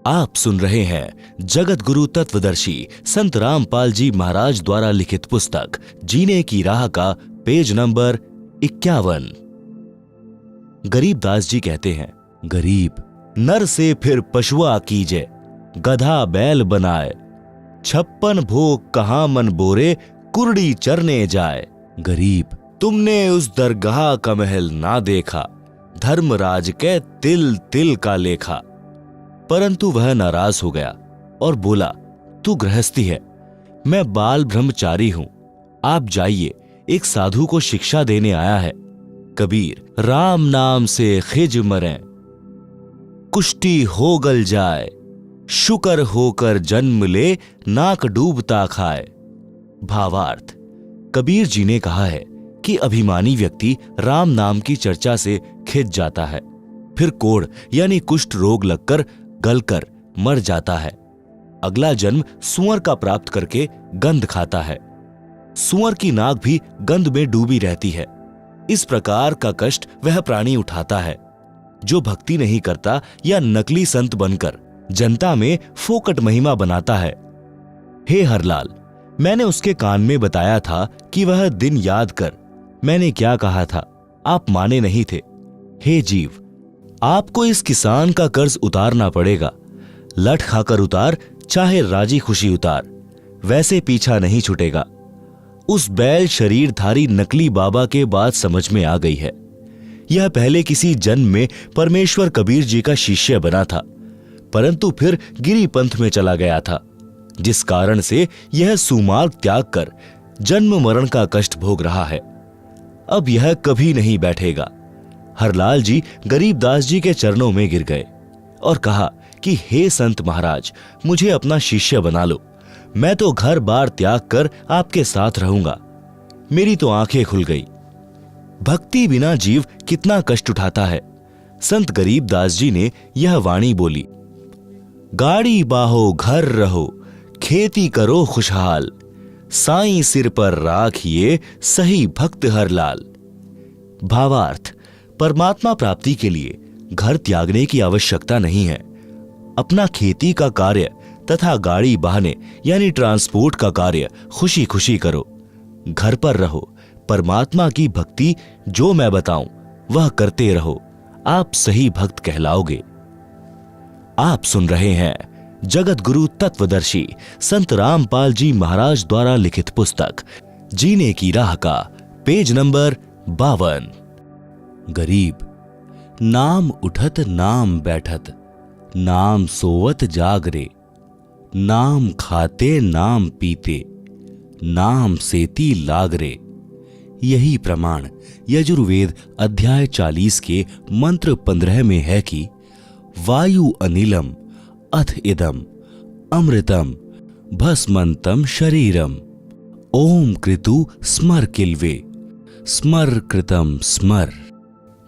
आप सुन रहे हैं जगत गुरु तत्वदर्शी संत रामपाल जी महाराज द्वारा लिखित पुस्तक जीने की राह का पेज नंबर 51। गरीबदास जी कहते हैं, गरीब नर से फिर पशुआ कीजे, गधा बैल बनाए, 56 भोग कहाँ मन बोरे, कुर्डी चरने जाए। गरीब तुमने उस दरगाह का महल ना देखा, धर्मराज के तिल तिल का लेखा। परंतु वह नाराज हो गया और बोला, तू गृहस्थी है, मैं बाल ब्रह्मचारी हूं, आप जाइए, एक साधु को शिक्षा देने आया है। कबीर राम नाम से खिज मरें, कुष्टी हो गल जाए, शुकर होकर जन्म ले, नाक डूबता खाए। भावार्थ, कबीर जी ने कहा है कि अभिमानी व्यक्ति राम नाम की चर्चा से खिज जाता है, फिर कोढ़ यानी कुष्ठ रोग लगकर गलकर मर जाता है। अगला जन्म सुअर का प्राप्त करके गंध खाता है। सुअर की नाक भी गंध में डूबी रहती है। इस प्रकार का कष्ट वह प्राणी उठाता है जो भक्ति नहीं करता या नकली संत बनकर जनता में फोकट महिमा बनाता है। हे हरलाल, मैंने उसके कान में बताया था कि वह दिन याद कर, मैंने क्या कहा था, आप माने नहीं थे। हे जीव, आपको इस किसान का कर्ज उतारना पड़ेगा। लठ खाकर उतार, चाहे राजी खुशी उतार, वैसे पीछा नहीं छूटेगा। उस बैल शरीरधारी नकली बाबा के बात समझ में आ गई है। यह पहले किसी जन्म में परमेश्वर कबीर जी का शिष्य बना था, परंतु फिर गिरी पंथ में चला गया था, जिस कारण से यह सुमार्ग त्याग कर जन्म मरण का कष्ट भोग रहा है। अब यह कभी नहीं बैठेगा। हरलाल जी गरीबदास जी के चरणों में गिर गए और कहा कि हे संत महाराज, मुझे अपना शिष्य बना लो, मैं तो घर बार त्याग कर आपके साथ रहूंगा। मेरी तो आंखें खुल गई। भक्ति बिना जीव कितना कष्ट उठाता है। संत गरीबदास जी ने यह वाणी बोली, गाड़ी बाहो घर रहो, खेती करो खुशहाल, साईं सिर पर राखिए सही भक्त हरलाल। भावार्थ, परमात्मा प्राप्ति के लिए घर त्यागने की आवश्यकता नहीं है। अपना खेती का कार्य तथा गाड़ी बहाने यानी ट्रांसपोर्ट का कार्य खुशी खुशी करो। घर पर रहो, परमात्मा की भक्ति जो मैं बताऊं वह करते रहो, आप सही भक्त कहलाओगे। आप सुन रहे हैं जगत गुरु तत्वदर्शी संत रामपाल जी महाराज द्वारा लिखित पुस्तक जीने की राह का पेज नंबर 52। गरीब नाम उठत नाम बैठत, नाम सोवत जागरे, नाम खाते नाम पीते, नाम सेती लागरे। यही प्रमाण यजुर्वेद अध्याय 40 के मंत्र 15 में है कि वायु अनिलम अथ इदम अमृतम भस्मंतम शरीरम, ओम कृतु स्मर किल्वे, स्मर कृतम स्मर।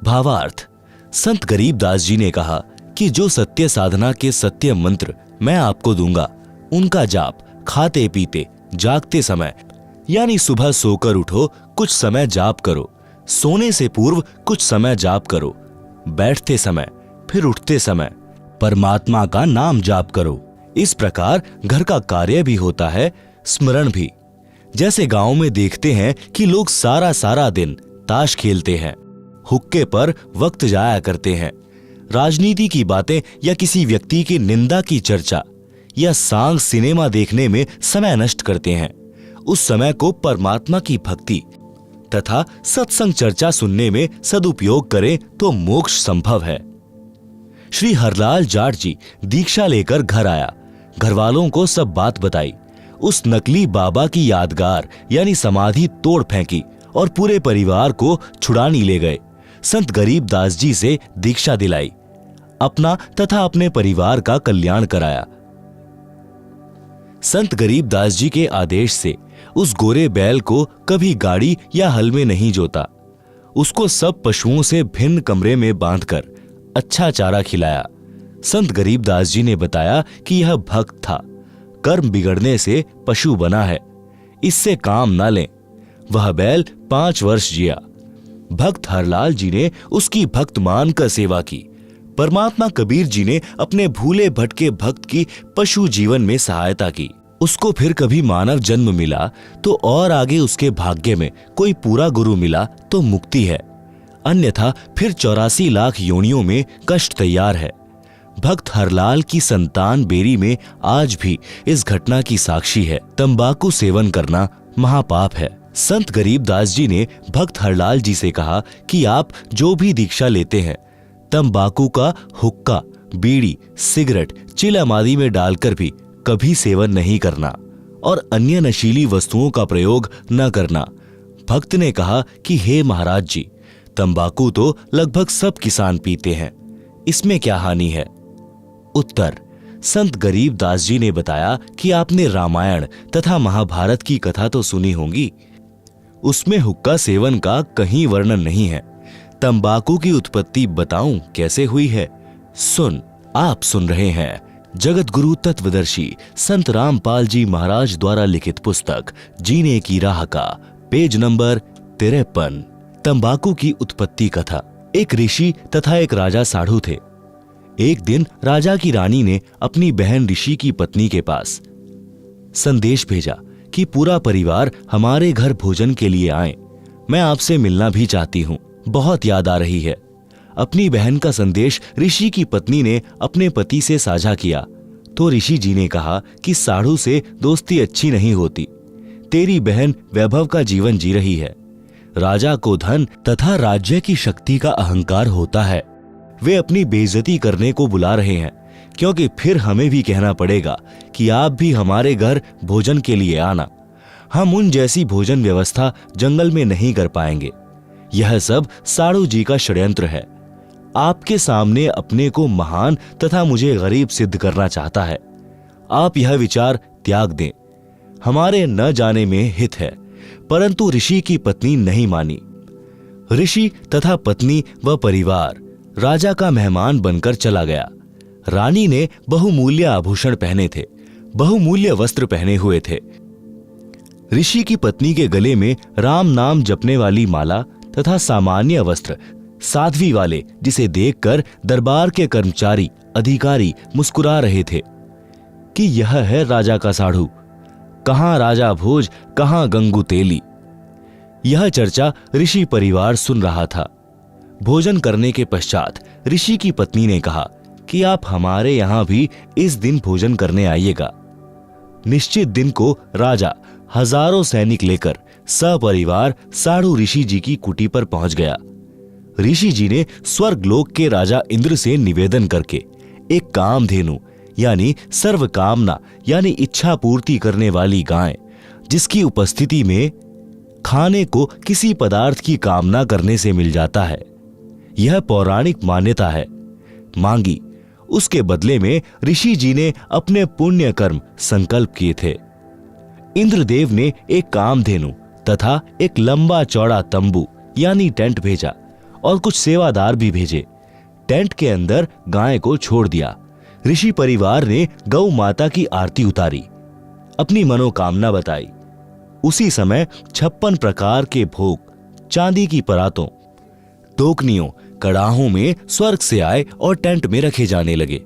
भावार्थ, संत गरीबदास जी ने कहा कि जो सत्य साधना के सत्य मंत्र मैं आपको दूंगा, उनका जाप खाते पीते जागते समय यानी सुबह सोकर उठो कुछ समय जाप करो, सोने से पूर्व कुछ समय जाप करो, बैठते समय फिर उठते समय परमात्मा का नाम जाप करो। इस प्रकार घर का कार्य भी होता है, स्मरण भी। जैसे गांव में देखते हैं कि लोग सारा सारा दिन ताश खेलते हैं, हुक्के पर वक्त जाया करते हैं, राजनीति की बातें या किसी व्यक्ति की निंदा की चर्चा या सांग सिनेमा देखने में समय नष्ट करते हैं। उस समय को परमात्मा की भक्ति तथा सत्संग चर्चा सुनने में सदुपयोग करें तो मोक्ष संभव है। श्री हरलाल जाट जी दीक्षा लेकर घर आया, घरवालों को सब बात बताई। उस नकली बाबा की यादगार यानी समाधि तोड़ फेंकी और पूरे परिवार को छुड़ानी ले गए। संत गरीबदास जी से दीक्षा दिलाई, अपना तथा अपने परिवार का कल्याण कराया। संत गरीबदास जी के आदेश से उस गोरे बैल को कभी गाड़ी या हल में नहीं जोता। उसको सब पशुओं से भिन्न कमरे में बांधकर अच्छा चारा खिलाया। संत गरीबदास जी ने बताया कि यह भक्त था, कर्म बिगड़ने से पशु बना है, इससे काम ना लें। वह बैल 5 वर्ष जिया। भक्त हरलाल जी ने उसकी भक्त मानकर सेवा की। परमात्मा कबीर जी ने अपने भूले भटके भक्त की पशु जीवन में सहायता की। उसको फिर कभी मानव जन्म मिला तो और आगे उसके भाग्य में कोई पूरा गुरु मिला तो मुक्ति है, अन्यथा फिर 84 लाख योनियों में कष्ट तैयार है। भक्त हरलाल की संतान बेरी में आज भी इस घटना की साक्षी है। तंबाकू सेवन करना महापाप है। संत गरीबदास जी ने भक्त हरलाल जी से कहा कि आप जो भी दीक्षा लेते हैं, तंबाकू का हुक्का, बीड़ी, सिगरेट, चिलम आदि में डालकर भी कभी सेवन नहीं करना और अन्य नशीली वस्तुओं का प्रयोग न करना। भक्त ने कहा कि हे महाराज जी, तंबाकू तो लगभग सब किसान पीते हैं, इसमें क्या हानि है? उत्तर: संत गरीबदास जी ने बताया कि आपने रामायण तथा महाभारत की कथा तो सुनी होगी, उसमें हुक्का सेवन का कहीं वर्णन नहीं है। तंबाकू की उत्पत्ति बताऊं कैसे हुई है? आप सुन रहे हैं जगत गुरु तत्वदर्शी संत रामपाल जी महाराज द्वारा लिखित पुस्तक जीने की राह का पेज नंबर 53। तंबाकू की उत्पत्ति कथा। एक ऋषि तथा एक राजा साधु थे। एक दिन राजा की रानी ने अपनी बहन ऋषि की पत्नी के पास संदेश भेजा कि पूरा परिवार हमारे घर भोजन के लिए आए, मैं आपसे मिलना भी चाहती हूँ, बहुत याद आ रही है। अपनी बहन का संदेश ऋषि की पत्नी ने अपने पति से साझा किया तो ऋषि जी ने कहा कि साधु से दोस्ती अच्छी नहीं होती, तेरी बहन वैभव का जीवन जी रही है। राजा को धन तथा राज्य की शक्ति का अहंकार होता है, वे अपनी बेइज्जती करने को बुला रहे हैं, क्योंकि फिर हमें भी कहना पड़ेगा कि आप भी हमारे घर भोजन के लिए आना। हम उन जैसी भोजन व्यवस्था जंगल में नहीं कर पाएंगे। यह सब साधु जी का षड्यंत्र है। आपके सामने अपने को महान तथा मुझे गरीब सिद्ध करना चाहता है। आप यह विचार त्याग दें, हमारे न जाने में हित है। परंतु ऋषि की पत्नी नहीं मानी। ऋषि तथा पत्नी व परिवार राजा का मेहमान बनकर चला गया। रानी ने बहुमूल्य आभूषण पहने थे, बहुमूल्य वस्त्र पहने हुए थे। ऋषि की पत्नी के गले में राम नाम जपने वाली माला तथा सामान्य वस्त्र साध्वी वाले, जिसे देखकर दरबार के कर्मचारी अधिकारी मुस्कुरा रहे थे कि यह है राजा का साधु, कहां राजा भोज, कहां गंगू तेली। यह चर्चा ऋषि परिवार सुन रहा था। भोजन करने के पश्चात ऋषि की पत्नी ने कहा कि आप हमारे यहां भी इस दिन भोजन करने आइएगा। निश्चित दिन को राजा हजारों सैनिक लेकर सपरिवार साधु ऋषि जी की कुटी पर पहुंच गया। ऋषि जी ने स्वर्गलोक के राजा इंद्र से निवेदन करके एक कामधेनु यानी सर्व कामना यानी इच्छा पूर्ति करने वाली गाय, जिसकी उपस्थिति में खाने को किसी पदार्थ की कामना करने से मिल जाता है, यह पौराणिक मान्यता है, मांगी। उसके बदले में ऋषि जी ने अपने पुण्य कर्म संकल्प किए थे। इंद्रदेव ने एक कामधेनु तथा एक लंबा चौड़ा तंबू यानी टेंट भेजा और कुछ सेवादार भी भेजे। टेंट के अंदर गाय को छोड़ दिया। ऋषि परिवार ने गौ माता की आरती उतारी, अपनी मनोकामना बताई। उसी समय 56 प्रकार के भोग चांदी की परातों, टोकनियों, कड़ाहों में स्वर्ग से आए और टेंट में रखे जाने लगे।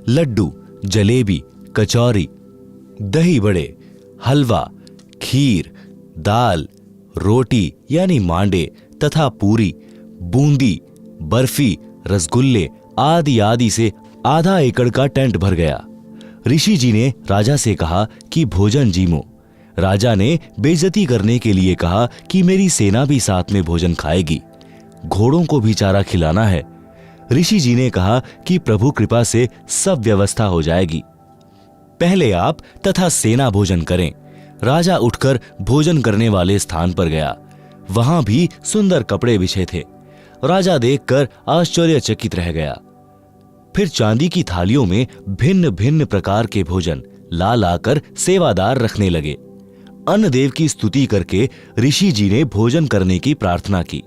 लड्डू, जलेबी, कचौरी, दही बड़े, हलवा, खीर, दाल, रोटी यानी मांडे तथा पूरी, बूंदी, बर्फी, रसगुल्ले आदि आदि से आधा एकड़ का टेंट भर गया। ऋषि जी ने राजा से कहा कि भोजन जीमो। राजा ने बेइज्जती करने के लिए कहा कि मेरी सेना भी साथ में भोजन खाएगी, घोड़ों को भी चारा खिलाना है। ऋषि जी ने कहा कि प्रभु कृपा से सब व्यवस्था हो जाएगी, पहले आप तथा सेना भोजन करें। राजा उठकर भोजन करने वाले स्थान पर गया। वहां भी सुंदर कपड़े बिछे थे। राजा देखकर आश्चर्यचकित रह गया। फिर चांदी की थालियों में भिन्न भिन्न प्रकार के भोजन ला लाकर सेवादार रखने लगे। अन्नदेव की स्तुति करके ऋषि जी ने भोजन करने की प्रार्थना की।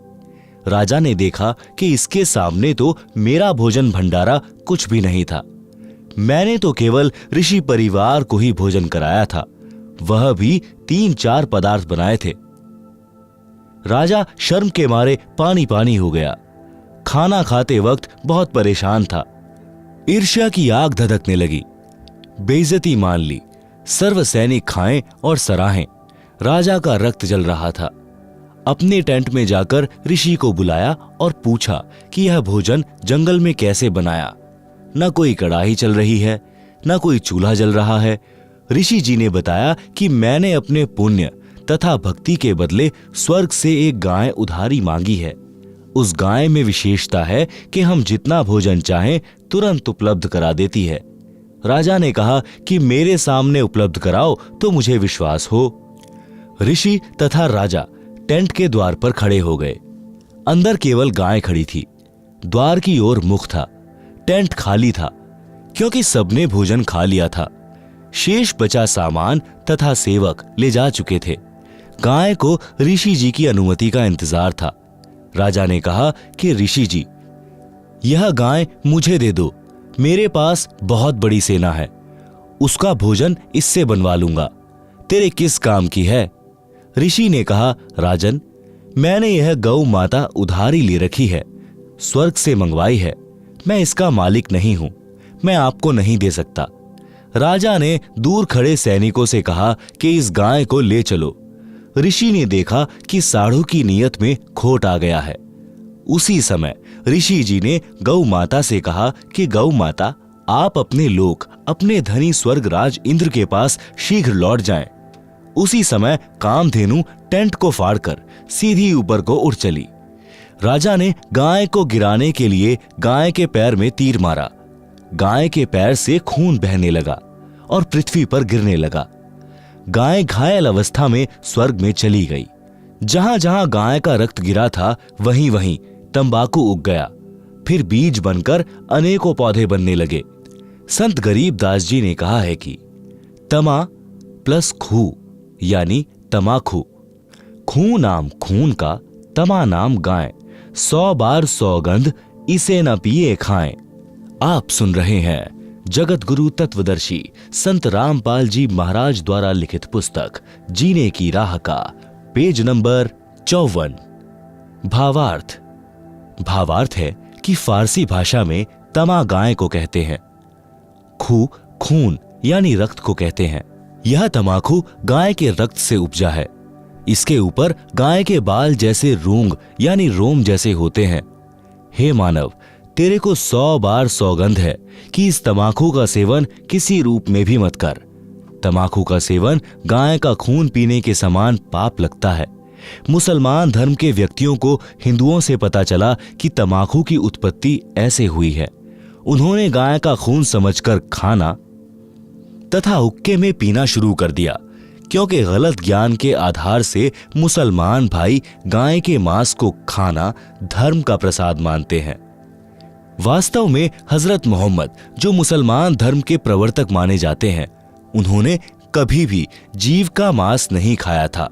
राजा ने देखा कि इसके सामने तो मेरा भोजन भंडारा कुछ भी नहीं था। मैंने तो केवल ऋषि परिवार को ही भोजन कराया था, वह भी 3-4 पदार्थ बनाए थे। राजा शर्म के मारे पानी पानी हो गया। खाना खाते वक्त बहुत परेशान था। ईर्ष्या की आग धधकने लगी। बेइज्जती मान ली, सर्व सैनिक खाएं और सराहें। राजा का रक्त जल रहा था। अपने टेंट में जाकर ऋषि को बुलाया और पूछा कि यह भोजन जंगल में कैसे बनाया। न कोई कड़ाही चल रही है, न कोई चूल्हा जल रहा है। ऋषि जी ने बताया कि मैंने अपने पुण्य तथा भक्ति के बदले स्वर्ग से एक गाय उधारी मांगी है। उस गाय में विशेषता है कि हम जितना भोजन चाहें तुरंत उपलब्ध करा देती है। राजा ने कहा कि मेरे सामने उपलब्ध कराओ तो मुझे विश्वास हो। ऋषि तथा राजा टेंट के द्वार पर खड़े हो गए। अंदर केवल गाय खड़ी थी। द्वार की ओर मुख था। टेंट खाली था क्योंकि सबने भोजन खा लिया था। शेष बचा सामान तथा सेवक ले जा चुके थे। गाय को ऋषि जी की अनुमति का इंतजार था। राजा ने कहा कि ऋषि जी, यह गाय मुझे दे दो। मेरे पास बहुत बड़ी सेना है, उसका भोजन इससे बनवा लूंगा। तेरे किस काम की है? ऋषि ने कहा, राजन, मैंने यह गौ माता उधारी ले रखी है, स्वर्ग से मंगवाई है। मैं इसका मालिक नहीं हूं, मैं आपको नहीं दे सकता। राजा ने दूर खड़े सैनिकों से कहा कि इस गाय को ले चलो। ऋषि ने देखा कि साढ़ू की नीयत में खोट आ गया है। उसी समय ऋषि जी ने गौ माता से कहा कि गौ माता, आप अपने लोक, अपने धनी स्वर्गराज इंद्र के पास शीघ्र लौट जाएं। उसी समय कामधेनु टेंट को फाड़कर सीधी ऊपर को उड़ चली। राजा ने गाय को गिराने के लिए गाय के पैर में तीर मारा। गाय के पैर से खून बहने लगा और पृथ्वी पर गिरने लगा। गाय घायल अवस्था में स्वर्ग में चली गई। जहां जहां गाय का रक्त गिरा था वहीं वहीं तंबाकू उग गया। फिर बीज बनकर अनेकों पौधे बनने लगे। संत गरीब दास जी ने कहा है कि तमा प्लस खू यानी तमाखू। खू नाम खून का, तमा नाम गाय। 100 बार सौगंध इसे न पिए खाएं। आप सुन रहे हैं जगत गुरु तत्वदर्शी संत रामपाल जी महाराज द्वारा लिखित पुस्तक जीने की राह का पेज नंबर 54। भावार्थ। भावार्थ है कि फारसी भाषा में तमा गाय को कहते हैं, खू खून यानी रक्त को कहते हैं। यह तमाकू गाय के रक्त से उपजा है। इसके ऊपर गाय के बाल जैसे रूंग यानी रोम जैसे होते हैं। हे मानव, तेरे को 100 बार सौगंध है कि इस तमाकू का सेवन किसी रूप में भी मत कर। तमाकू का सेवन गाय का खून पीने के समान पाप लगता है। मुसलमान धर्म के व्यक्तियों को हिंदुओं से पता चला कि तमाकू की उत्पत्ति ऐसे हुई है। उन्होंने गाय का खून समझकर खाना तथा हुक्के में पीना शुरू कर दिया, क्योंकि गलत ज्ञान के आधार से मुसलमान भाई गाय के मांस को खाना धर्म का प्रसाद मानते हैं। वास्तव में हजरत मोहम्मद, जो मुसलमान धर्म के प्रवर्तक माने जाते हैं, उन्होंने कभी भी जीव का मांस नहीं खाया था।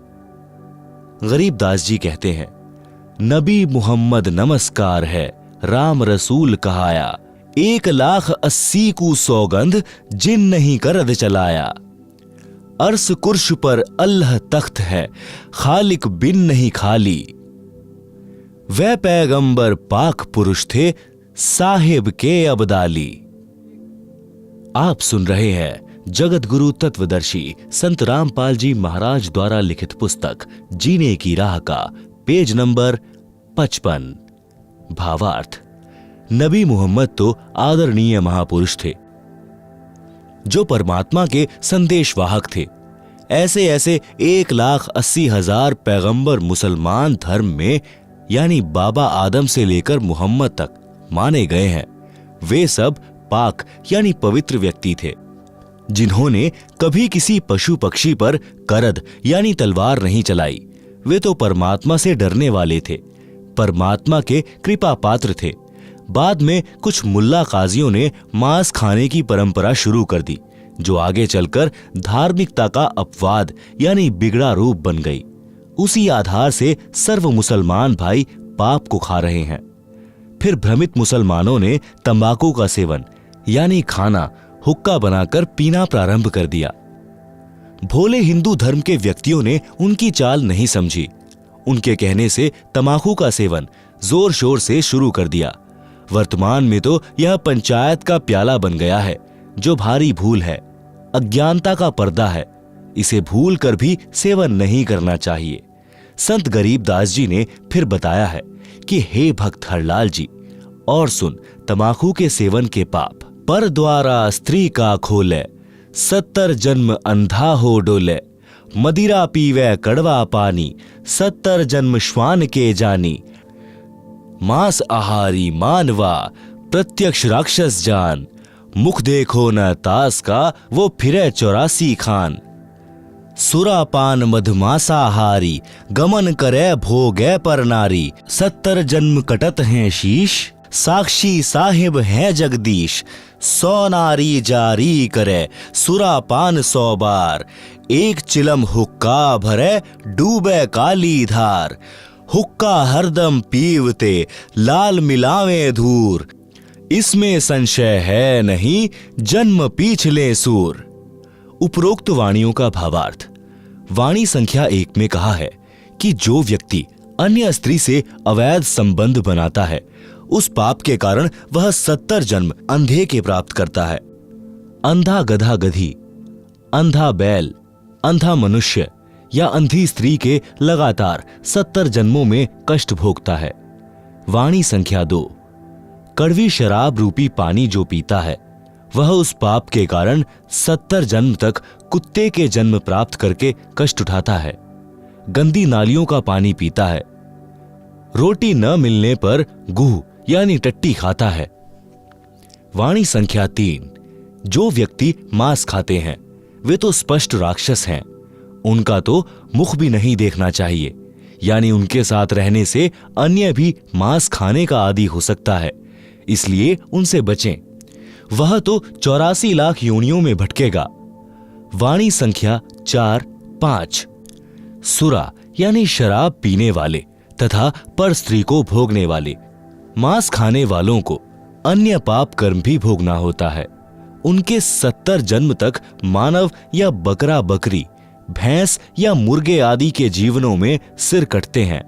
गरीब दास जी कहते हैं, नबी मुहम्मद नमस्कार है, राम रसूल कहाया, 1,80,000 को सौगंध जिन नहीं करद चलाया। अर्श कुर्श पर अल्लाह तख्त है, खालिक बिन नहीं खाली। वह पैगंबर पाक पुरुष थे, साहिब के अबदाली। आप सुन रहे हैं जगत गुरु तत्वदर्शी संत रामपाल जी महाराज द्वारा लिखित पुस्तक जीने की राह का पेज नंबर 55। भावार्थ। नबी मोहम्मद तो आदरणीय महापुरुष थे, जो परमात्मा के संदेशवाहक थे। ऐसे ऐसे 1,80,000 पैगंबर मुसलमान धर्म में यानी बाबा आदम से लेकर मोहम्मद तक माने गए हैं। वे सब पाक यानी पवित्र व्यक्ति थे, जिन्होंने कभी किसी पशु पक्षी पर करद यानी तलवार नहीं चलाई। वे तो परमात्मा से डरने वाले थे, परमात्मा के कृपा पात्र थे। बाद में कुछ मुल्ला काजियों ने मांस खाने की परंपरा शुरू कर दी, जो आगे चलकर धार्मिकता का अपवाद यानी बिगड़ा रूप बन गई। उसी आधार से सर्व मुसलमान भाई पाप को खा रहे हैं। फिर भ्रमित मुसलमानों ने तंबाकू का सेवन यानी खाना हुक्का बनाकर पीना प्रारंभ कर दिया। भोले हिंदू धर्म के व्यक्तियों ने उनकी चाल नहीं समझी। उनके कहने से तंबाकू का सेवन जोर शोर से शुरू कर दिया। वर्तमान में तो यह पंचायत का प्याला बन गया है, जो भारी भूल है, अज्ञानता का पर्दा है। इसे भूल कर भी सेवन नहीं करना चाहिए। संत गरीबदास जी ने फिर बताया है कि हे भक्त हरलाल जी, और सुन तमाकू के सेवन के पाप। पर द्वारा स्त्री का खोले, 70 जन्म अंधा हो डोले। मदिरा पीवे कड़वा पानी, 70 जन्म श्वान के जानी। मांस आहारी मानवा, प्रत्यक्ष राक्षस जान। मुख देखो न तास का, वो फिरे 84 खान। सुरापान मधमासाहारी, गमन करे भोगे पर नारी। 70 जन्म कटत हैं शीश, साक्षी साहिब है जगदीश। 100 नारी जारी करे, सुरापान 100 बार। एक चिलम हुक्का भरे, डूबे काली धार। हुक्का हरदम पीवते, लाल मिलावे धूर। इसमें संशय है नहीं, जन्म पीछले सूर। उपरोक्त वाणियों का भावार्थ। वाणी संख्या 1 में कहा है कि जो व्यक्ति अन्य स्त्री से अवैध संबंध बनाता है, उस पाप के कारण वह 70 जन्म अंधे के प्राप्त करता है। अंधा गधा गधी, अंधा बैल, अंधा मनुष्य या अंधी स्त्री के लगातार 70 जन्मों में कष्ट भोगता है। वाणी संख्या 2। कड़वी शराब रूपी पानी जो पीता है, वह उस पाप के कारण 70 जन्म तक कुत्ते के जन्म प्राप्त करके कष्ट उठाता है। गंदी नालियों का पानी पीता है। रोटी न मिलने पर गुह यानी टट्टी खाता है। वाणी संख्या 3। जो व्यक्ति मांस खाते हैं, वे तो स्पष्ट राक्षस हैं। उनका तो मुख भी नहीं देखना चाहिए, यानी उनके साथ रहने से अन्य भी मांस खाने का आदी हो सकता है, इसलिए उनसे बचें। वह तो 84 लाख योनियों में भटकेगा। वाणी संख्या 4-5। सुरा यानी शराब पीने वाले तथा पर स्त्री को भोगने वाले, मांस खाने वालों को अन्य पाप कर्म भी भोगना होता है। उनके 70 जन्म तक मानव या बकरा बकरी, भैंस या मुर्गे आदि के जीवनों में सिर कटते हैं।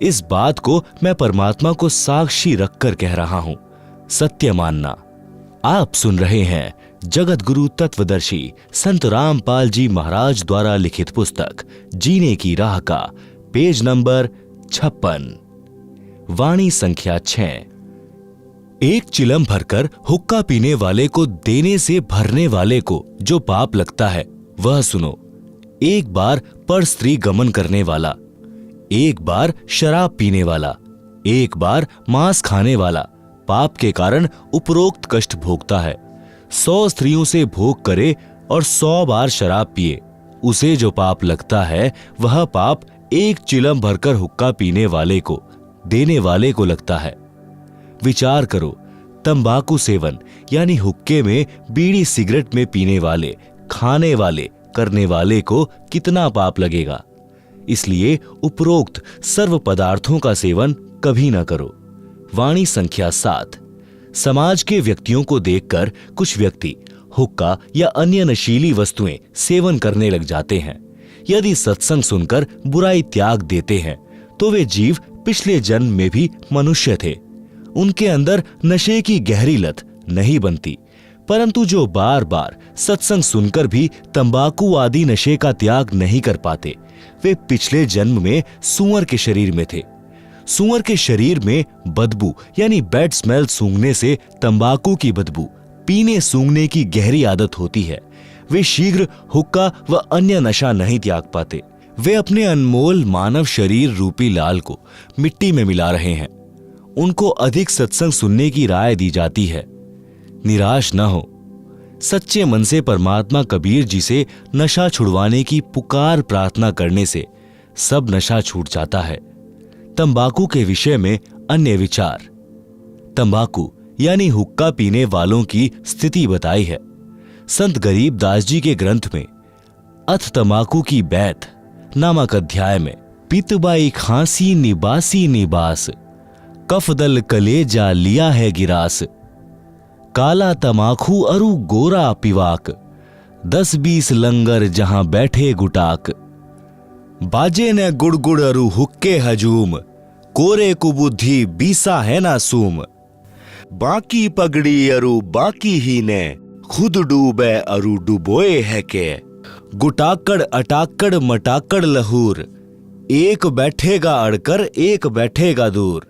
इस बात को मैं परमात्मा को साक्षी रखकर कह रहा हूं, सत्य मानना। आप सुन रहे हैं जगत गुरु तत्वदर्शी संत रामपाल जी महाराज द्वारा लिखित पुस्तक जीने की राह का पेज नंबर 56। वाणी संख्या 6। एक चिलम भरकर हुक्का पीने वाले को देने से भरने वाले को जो पाप लगता है, वह सुनो। एक बार पर स्त्री गमन करने वाला, एक बार शराब पीने वाला, एक बार मांस खाने वाला पाप के कारण उपरोक्त कष्ट भोगता है। 100 स्त्रियों से भोग करे और 100 बार शराब पिए, उसे जो पाप लगता है, वह पाप एक चिलम भरकर हुक्का पीने वाले को देने वाले को लगता है। विचार करो, तंबाकू सेवन यानी हुक्के में, बीड़ी सिगरेट में पीने वाले, खाने वाले, करने वाले को कितना पाप लगेगा। इसलिए उपरोक्त सर्व पदार्थों का सेवन कभी ना करो। वाणी संख्या 7। समाज के व्यक्तियों को देखकर कुछ व्यक्ति हुक्का या अन्य नशीली वस्तुएं सेवन करने लग जाते हैं। यदि सत्संग सुनकर बुराई त्याग देते हैं, तो वे जीव पिछले जन्म में भी मनुष्य थे। उनके अंदर नशे की गहरी लत नहीं बनती, परंतु जो बार बार सत्संग सुनकर भी तंबाकू आदि नशे का त्याग नहीं कर पाते, वे पिछले जन्म में सूअर के शरीर में थे। सूअर के शरीर में बदबू यानी बैड स्मेल सूंघने से तंबाकू की बदबू पीने सूंघने की गहरी आदत होती है। वे शीघ्र हुक्का व अन्य नशा नहीं त्याग पाते। वे अपने अनमोल मानव शरीर रूपी लाल को मिट्टी में मिला रहे हैं। उनको अधिक सत्संग सुनने की राय दी जाती है। निराश न हो, सच्चे मन से परमात्मा कबीर जी से नशा छुड़वाने की पुकार प्रार्थना करने से सब नशा छूट जाता है। तंबाकू के विषय में अन्य विचार। तंबाकू यानी हुक्का पीने वालों की स्थिति बताई है। संत गरीबदास जी के ग्रंथ में अथ तंबाकू की बैत नामक अध्याय में पितबाई खांसी निबासी निबास, कफदल कलेजा लिया है गिरास, काला तमाखू अरु गोरा पिवाक, 10-20 लंगर जहां बैठे गुटाक, बाजे ने गुड़गुड़ अरु हुक्के हजूम, कोरे कुबुद्धि बीसा है ना सूम, बाकी पगड़ी अरु बाकी ही ने, खुद डूबे अरु डुबोए है के। गुटाकड़ अटाकड़ मटाकड़ लहूर, एक बैठेगा अड़कर एक बैठेगा दूर।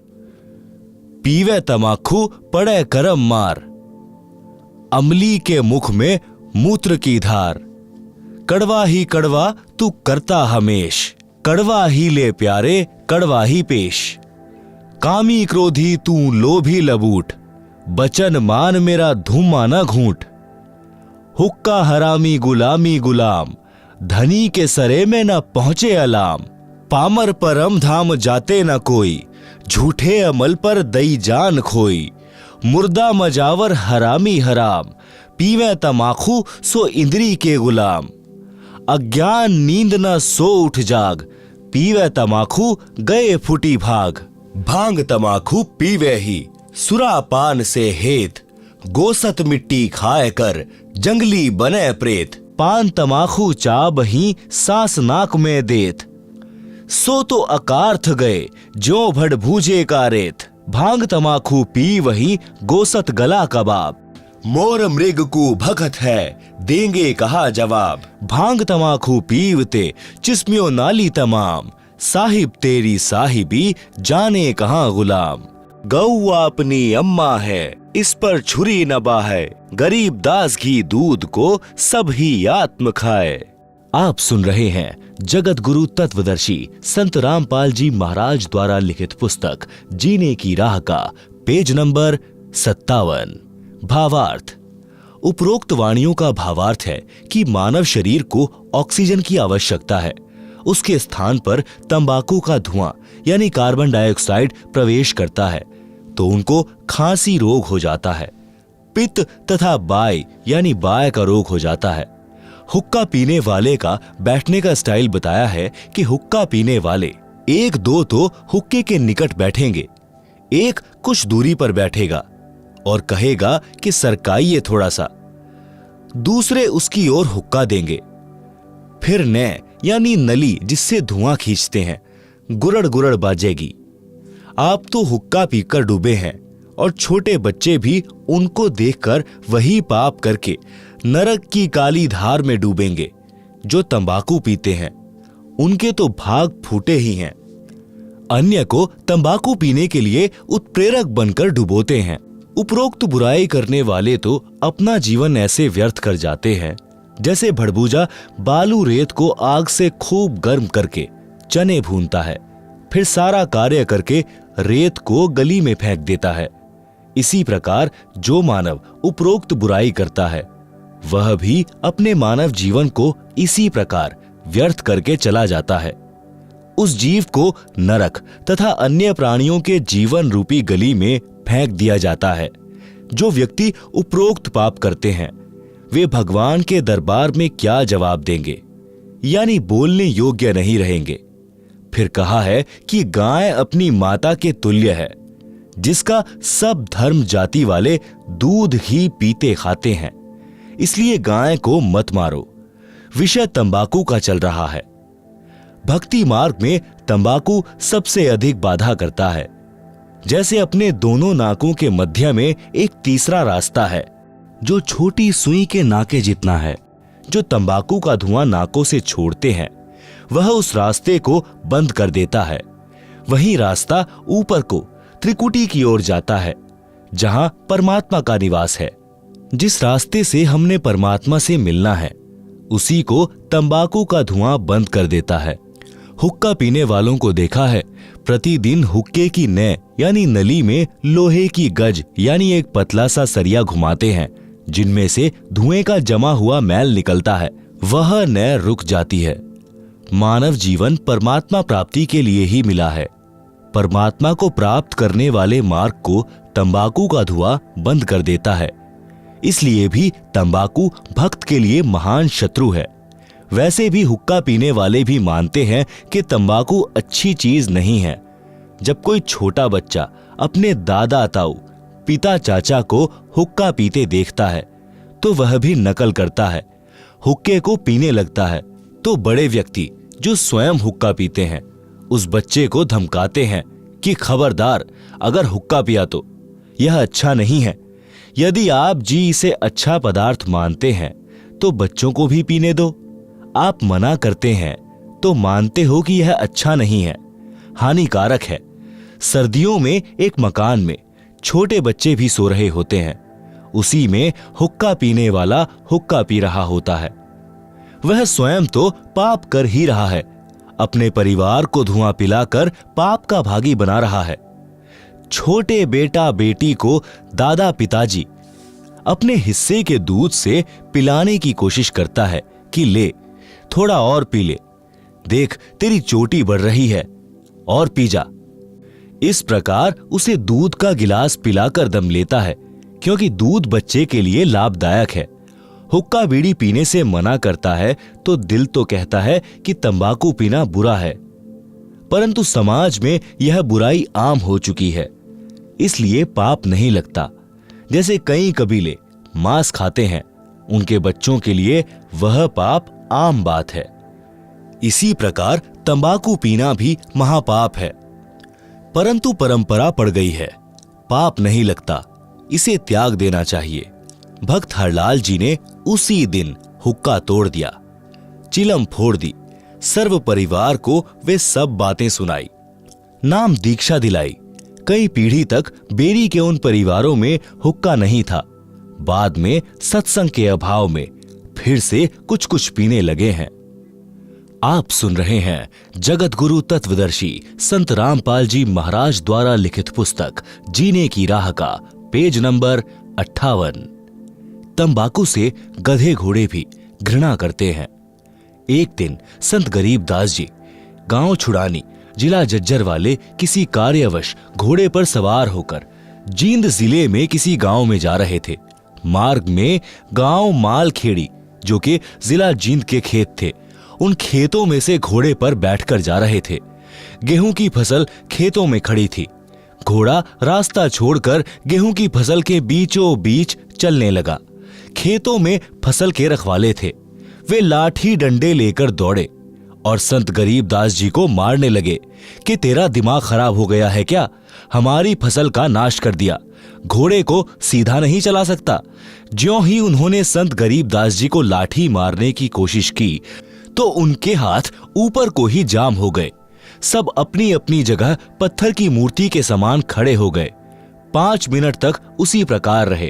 पीवे तमाखू पड़े करम मार, अमली के मुख में मूत्र की धार। कड़वा ही कड़वा तू करता हमेश, कड़वा ही ले प्यारे कड़वा ही पेश। कामी क्रोधी तू लोभी लबूट, बचन मान मेरा धूमा न घूंट। हुक्का हरामी गुलामी गुलाम, धनी के सरे में न पहुंचे अलाम। पामर परम धाम जाते न कोई, झूठे अमल पर दई जान खोई। मुर्दा मजावर हरामी हराम, पीवे तमाखू सो इंद्री के गुलाम। अज्ञान नींद न सो उठ जाग, पीवे तमाखू गए फुटी भाग। भांग तमाखू पीवे ही सुरापान से हेत, गोसत मिट्टी खाए कर जंगली बने प्रेत। पान तमाखू चाब ही सांस नाक में देत, सो तो अकार्थ गए जो भड़ भूजे का रेत। भांग तमाखू पी वही गोसत गला कबाब, मोर मृग को भगत है देंगे कहा जवाब। भांग तमाखू पीवते चिस्मियों नाली तमाम, साहिब तेरी साहिबी जाने कहाँ गुलाम। गौआ अपनी अम्मा है इस पर छुरी न बाहे, गरीब दास घी दूध को सब ही आत्म खाए। आप सुन रहे हैं जगत गुरु तत्वदर्शी संत रामपाल जी महाराज द्वारा लिखित पुस्तक जीने की राह का पेज नंबर 57। भावार्थ। उपरोक्त वाणियों का भावार्थ है कि मानव शरीर को ऑक्सीजन की आवश्यकता है। उसके स्थान पर तंबाकू का धुआं यानी कार्बन डाइऑक्साइड प्रवेश करता है तो उनको खांसी रोग हो जाता है। पित्त तथा बाय यानी बाय का रोग हो जाता है। हुक्का पीने वाले का बैठने का स्टाइल बताया है कि हुक्का पीने वाले एक दो तो हुक्के के निकट बैठेंगे, एक कुछ दूरी पर बैठेगा और कहेगा कि सरकाइए थोड़ा सा। दूसरे उसकी ओर हुक्का देंगे। फिर ने यानी नली जिससे धुआं खींचते हैं गुरड़ गुरड़ बाजेगी। आप तो हुक्का पीकर डूबे हैं और छोटे बच्चे भी उनको देखकर वही पाप करके नरक की काली धार में डूबेंगे। जो तंबाकू पीते हैं उनके तो भाग फूटे ही हैं। अन्य को तंबाकू पीने के लिए उत्प्रेरक बनकर डुबोते हैं। उपरोक्त बुराई करने वाले तो अपना जीवन ऐसे व्यर्थ कर जाते हैं जैसे भड़बूजा बालू रेत को आग से खूब गर्म करके चने भूनता है, फिर सारा कार्य करके रेत को गली में फेंक देता है। इसी प्रकार जो मानव उपरोक्त बुराई करता है वह भी अपने मानव जीवन को इसी प्रकार व्यर्थ करके चला जाता है। उस जीव को नरक तथा अन्य प्राणियों के जीवन रूपी गली में फेंक दिया जाता है। जो व्यक्ति उपरोक्त पाप करते हैं वे भगवान के दरबार में क्या जवाब देंगे, यानी बोलने योग्य नहीं रहेंगे। फिर कहा है कि गाय अपनी माता के तुल्य है, जिसका सब धर्म जाति वाले दूध ही पीते खाते हैं। इसलिए गाय को मत मारो। विषय तंबाकू का चल रहा है। भक्ति मार्ग में तंबाकू सबसे अधिक बाधा करता है। जैसे अपने दोनों नाकों के मध्य में एक तीसरा रास्ता है जो छोटी सुई के नाके जितना है। जो तंबाकू का धुआं नाकों से छोड़ते हैं वह उस रास्ते को बंद कर देता है। वही रास्ता ऊपर को त्रिकुटी की ओर जाता है जहां परमात्मा का निवास है। जिस रास्ते से हमने परमात्मा से मिलना है उसी को तंबाकू का धुआं बंद कर देता है। हुक्का पीने वालों को देखा है प्रतिदिन हुक्के की नय यानी नली में लोहे की गज यानी एक पतला सा सरिया घुमाते हैं, जिनमें से धुएं का जमा हुआ मैल निकलता है। वह नय रुक जाती है। मानव जीवन परमात्मा प्राप्ति के लिए ही मिला है। परमात्मा को प्राप्त करने वाले मार्ग को तंबाकू का धुआं बंद कर देता है। इसलिए भी तंबाकू भक्त के लिए महान शत्रु है। वैसे भी हुक्का पीने वाले भी मानते हैं कि तंबाकू अच्छी चीज नहीं है। जब कोई छोटा बच्चा अपने दादा ताऊ पिता चाचा को हुक्का पीते देखता है तो वह भी नकल करता है, हुक्के को पीने लगता है। तो बड़े व्यक्ति जो स्वयं हुक्का पीते हैं उस बच्चे को धमकाते हैं कि खबरदार, अगर हुक्का पिया तो यह अच्छा नहीं है। यदि आप जी इसे अच्छा पदार्थ मानते हैं तो बच्चों को भी पीने दो। आप मना करते हैं तो मानते हो कि यह अच्छा नहीं है, हानिकारक है। सर्दियों में एक मकान में छोटे बच्चे भी सो रहे होते हैं। उसी में हुक्का पीने वाला हुक्का पी रहा होता है। वह स्वयं तो पाप कर ही रहा है, अपने परिवार को धुआं पिलाकर पाप का भागी बना रहा है। छोटे बेटा बेटी को दादा पिताजी अपने हिस्से के दूध से पिलाने की कोशिश करता है कि ले थोड़ा और पी ले, देख तेरी चोटी बढ़ रही है, और पी जा। इस प्रकार उसे दूध का गिलास पिलाकर दम लेता है, क्योंकि दूध बच्चे के लिए लाभदायक है। हुक्का बीड़ी पीने से मना करता है तो दिल तो कहता है कि तंबाकू पीना बुरा है, परंतु समाज में यह बुराई आम हो चुकी है, इसलिए पाप नहीं लगता। जैसे कई कबीले मांस खाते हैं, उनके बच्चों के लिए वह पाप आम बात है। इसी प्रकार तंबाकू पीना भी महापाप है, परंतु परंपरा पड़ गई है, पाप नहीं लगता, इसे त्याग देना चाहिए। भक्त हरलाल जी ने उसी दिन हुक्का तोड़ दिया, चिलम फोड़ दी, सर्व परिवार को वे सब बातें सुनाई, नाम दीक्षा दिलाई। कई पीढ़ी तक बेरी के उन परिवारों में हुक्का नहीं था। बाद में सत्संग के अभाव में फिर से कुछ कुछ पीने लगे हैं। आप सुन रहे हैं जगत गुरु तत्वदर्शी संत रामपाल जी महाराज द्वारा लिखित पुस्तक जीने की राह का पेज नंबर 58। तंबाकू से गधे घोड़े भी घृणा करते हैं। एक दिन संत गरीबदास जी गांव छुड़ानी जिला जज्जर वाले किसी कार्यवश घोड़े पर सवार होकर जींद जिले में किसी गांव में जा रहे थे। मार्ग में गांव मालखेड़ी, जो कि जिला जींद के खेत थे, उन खेतों में से घोड़े पर बैठकर जा रहे थे। गेहूं की फसल खेतों में खड़ी थी। घोड़ा रास्ता छोड़कर गेहूं की फसल के बीचों बीच चलने लगा। खेतों में फसल के रखवाले थे, वे लाठी डंडे लेकर दौड़े और संत गरीबदास जी को मारने लगे कि तेरा दिमाग खराब हो गया है क्या, हमारी फसल का नाश कर दिया, घोड़े को सीधा नहीं चला सकता। ज्यों ही उन्होंने संत गरीबदास जी को लाठी मारने की कोशिश की तो उनके हाथ ऊपर को ही जाम हो गए। सब अपनी अपनी जगह पत्थर की मूर्ति के समान खड़े हो गए। 5 मिनट तक उसी प्रकार रहे।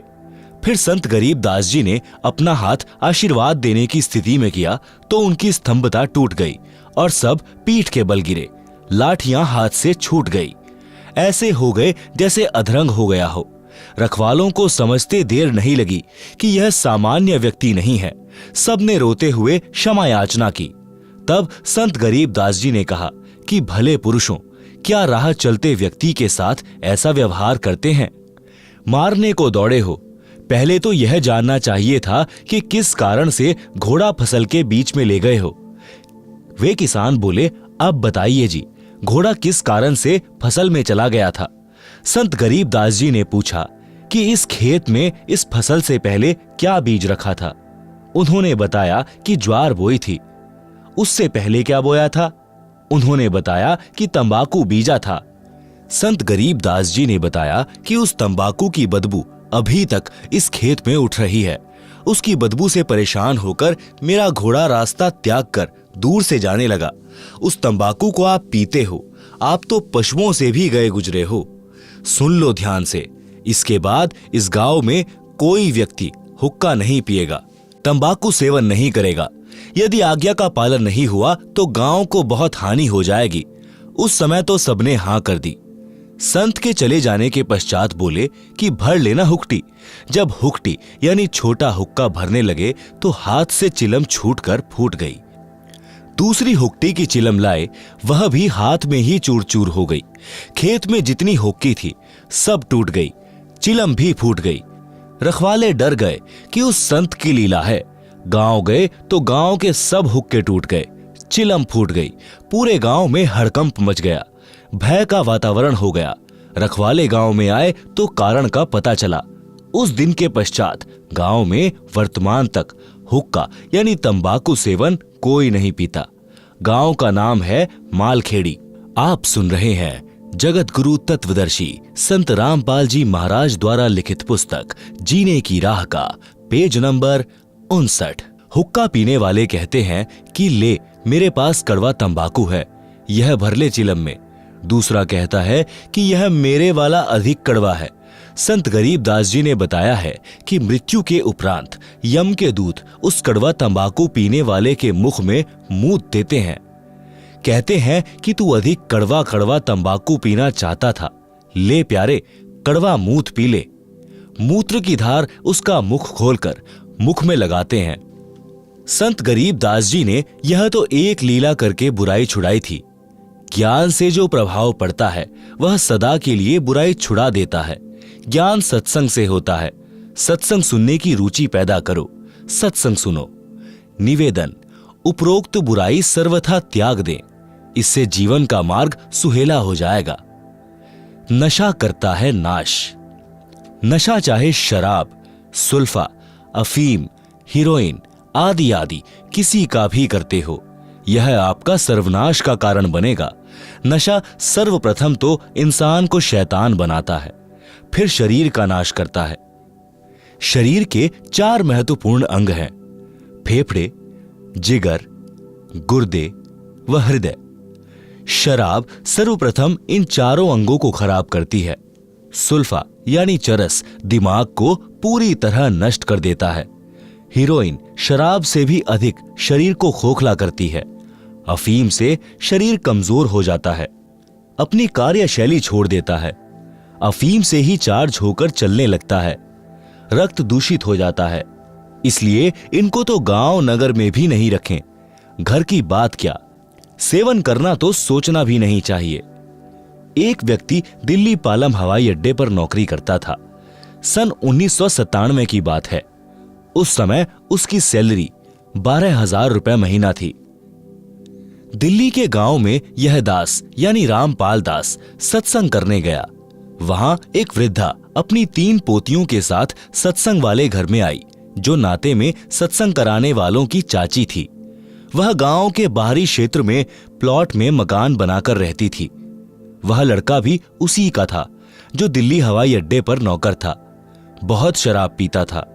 फिर संत गरीबदास जी ने अपना हाथ आशीर्वाद देने की स्थिति में किया तो उनकी स्तंभता टूट गई और सब पीठ के बल गिरे। लाठियां हाथ से छूट गई। ऐसे हो गए जैसे अधरंग हो गया हो। रखवालों को समझते देर नहीं लगी कि यह सामान्य व्यक्ति नहीं है। सबने रोते हुए क्षमा याचना की। तब संत गरीबदास जी ने कहा कि भले पुरुषों, क्या राह चलते व्यक्ति के साथ ऐसा व्यवहार करते हैं? मारने को दौड़े हो, पहले तो यह जानना चाहिए था कि किस कारण से घोड़ा फसल के बीच में ले गए हो। वे किसान बोले, अब बताइए जी, घोड़ा किस कारण से फसल में चला गया था? संत गरीबदास जी ने पूछा कि इस खेत में इस फसल से पहले क्या बीज रखा था? उन्होंने बताया कि ज्वार बोई थी। उससे पहले क्या बोया था? उन्होंने बताया कि तंबाकू बीजा था। संत गरीबदास जी ने बताया कि उस तंबाकू की बदबू अभी तक इस खेत में उठ रही है। उसकी बदबू से परेशान होकर मेरा घोड़ा रास्ता त्याग कर दूर से जाने लगा। उस तंबाकू को आप पीते हो, आप तो पशुओं से भी गए गुजरे हो। सुन लो ध्यान से, इसके बाद इस गांव में कोई व्यक्ति हुक्का नहीं पिएगा, तंबाकू सेवन नहीं करेगा। यदि आज्ञा का पालन नहीं हुआ तो गांव को बहुत हानि हो जाएगी। उस समय तो सबने हां कर दी। संत के चले जाने के पश्चात बोले कि भर लेना हुक्टी। जब हुक्टी यानी छोटा हुक्का भरने लगे तो हाथ से चिलम छूटकर फूट गई। दूसरी हुक्टी की चिलम लाए, वह भी हाथ में ही चूर चूर हो गई। खेत में जितनी हुक्की थी सब टूट गई, चिलम भी फूट गई। रखवाले डर गए कि उस संत की लीला है। गांव गए तो गांव के सब हुक्के टूट गए, चिलम फूट गई। पूरे गांव में हड़कंप मच गया, भय का वातावरण हो गया। रखवाले गांव में आए तो कारण का पता चला। उस दिन के पश्चात गांव में वर्तमान तक हुक्का यानी तंबाकू सेवन कोई नहीं पीता। गांव का नाम है मालखेड़ी। आप सुन रहे हैं जगत गुरु तत्वदर्शी संत रामपाल जी महाराज द्वारा लिखित पुस्तक जीने की राह का पेज नंबर 59। हुक्का पीने वाले कहते हैं कि ले मेरे पास कड़वा तंबाकू है, यह भर ले चिलम में। दूसरा कहता है कि यह मेरे वाला अधिक कड़वा है। संत गरीबदास जी ने बताया है कि मृत्यु के उपरांत यम के दूत उस कड़वा तंबाकू पीने वाले के मुख में मूत देते हैं। कहते हैं कि तू अधिक कड़वा कड़वा तंबाकू पीना चाहता था, ले प्यारे कड़वा मूत पी ले। मूत्र की धार उसका मुख खोलकर मुख में लगाते हैं। संत गरीबदास जी ने यह तो एक लीला करके बुराई छुड़ाई थी। ज्ञान से जो प्रभाव पड़ता है वह सदा के लिए बुराई छुड़ा देता है। ज्ञान सत्संग से होता है। सत्संग सुनने की रुचि पैदा करो, सत्संग सुनो। निवेदन, उपरोक्त बुराई सर्वथा त्याग दें, इससे जीवन का मार्ग सुहेला हो जाएगा। नशा करता है नाश। नशा चाहे शराब, सुल्फा, अफीम, हीरोइन आदि आदि किसी का भी करते हो, यह आपका सर्वनाश का कारण बनेगा। नशा सर्वप्रथम तो इंसान को शैतान बनाता है, फिर शरीर का नाश करता है। शरीर के 4 महत्वपूर्ण अंग हैं, फेफड़े, जिगर, गुर्दे व हृदय। शराब सर्वप्रथम इन चारों अंगों को खराब करती है। सुल्फा यानी चरस दिमाग को पूरी तरह नष्ट कर देता है। हीरोइन शराब से भी अधिक शरीर को खोखला करती है। अफीम से शरीर कमजोर हो जाता है, अपनी कार्यशैली छोड़ देता है। अफीम से ही चार्ज होकर चलने लगता है। रक्त दूषित हो जाता है। इसलिए इनको तो गांव नगर में भी नहीं रखें। घर की बात क्या, सेवन करना तो सोचना भी नहीं चाहिए। एक व्यक्ति दिल्ली पालम हवाई अड्डे पर नौकरी करता था। सन 1997 की बात है। उस समय उसकी सैलरी 12,000 रुपए महीना थी। दिल्ली के गांव में यह दास यानी रामपाल दास सत्संग करने गया। वहां एक वृद्धा अपनी 3 पोतियों के साथ सत्संग वाले घर में आई, जो नाते में सत्संग कराने वालों की चाची थी। वह गांव के बाहरी क्षेत्र में प्लॉट में मकान बनाकर रहती थी। वह लड़का भी उसी का था जो दिल्ली हवाई अड्डे पर नौकर था। बहुत शराब पीता था,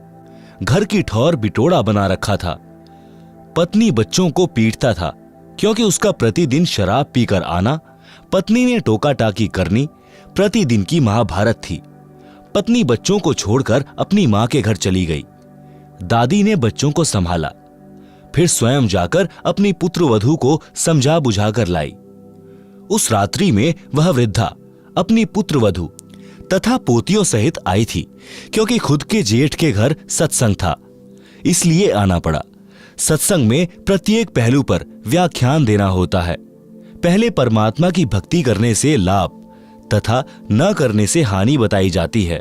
घर की ठौर बिटोड़ा बना रखा था। पत्नी बच्चों को पीटता था क्योंकि उसका प्रतिदिन शराब पीकर आना, पत्नी ने टोका टाकी करनी प्रतिदिन की महाभारत थी। पत्नी बच्चों को छोड़कर अपनी मां के घर चली गई। दादी ने बच्चों को संभाला, फिर स्वयं जाकर अपनी पुत्रवधू को समझा बुझाकर लाई। उस रात्रि में वह वृद्धा अपनी पुत्रवधू तथा पोतियों सहित आई थी। क्योंकि खुद के जेठ के घर सत्संग था, इसलिए आना पड़ा। सत्संग में प्रत्येक पहलू पर व्याख्यान देना होता है। पहले परमात्मा की भक्ति करने से लाभ तथा न करने से हानि बताई जाती है,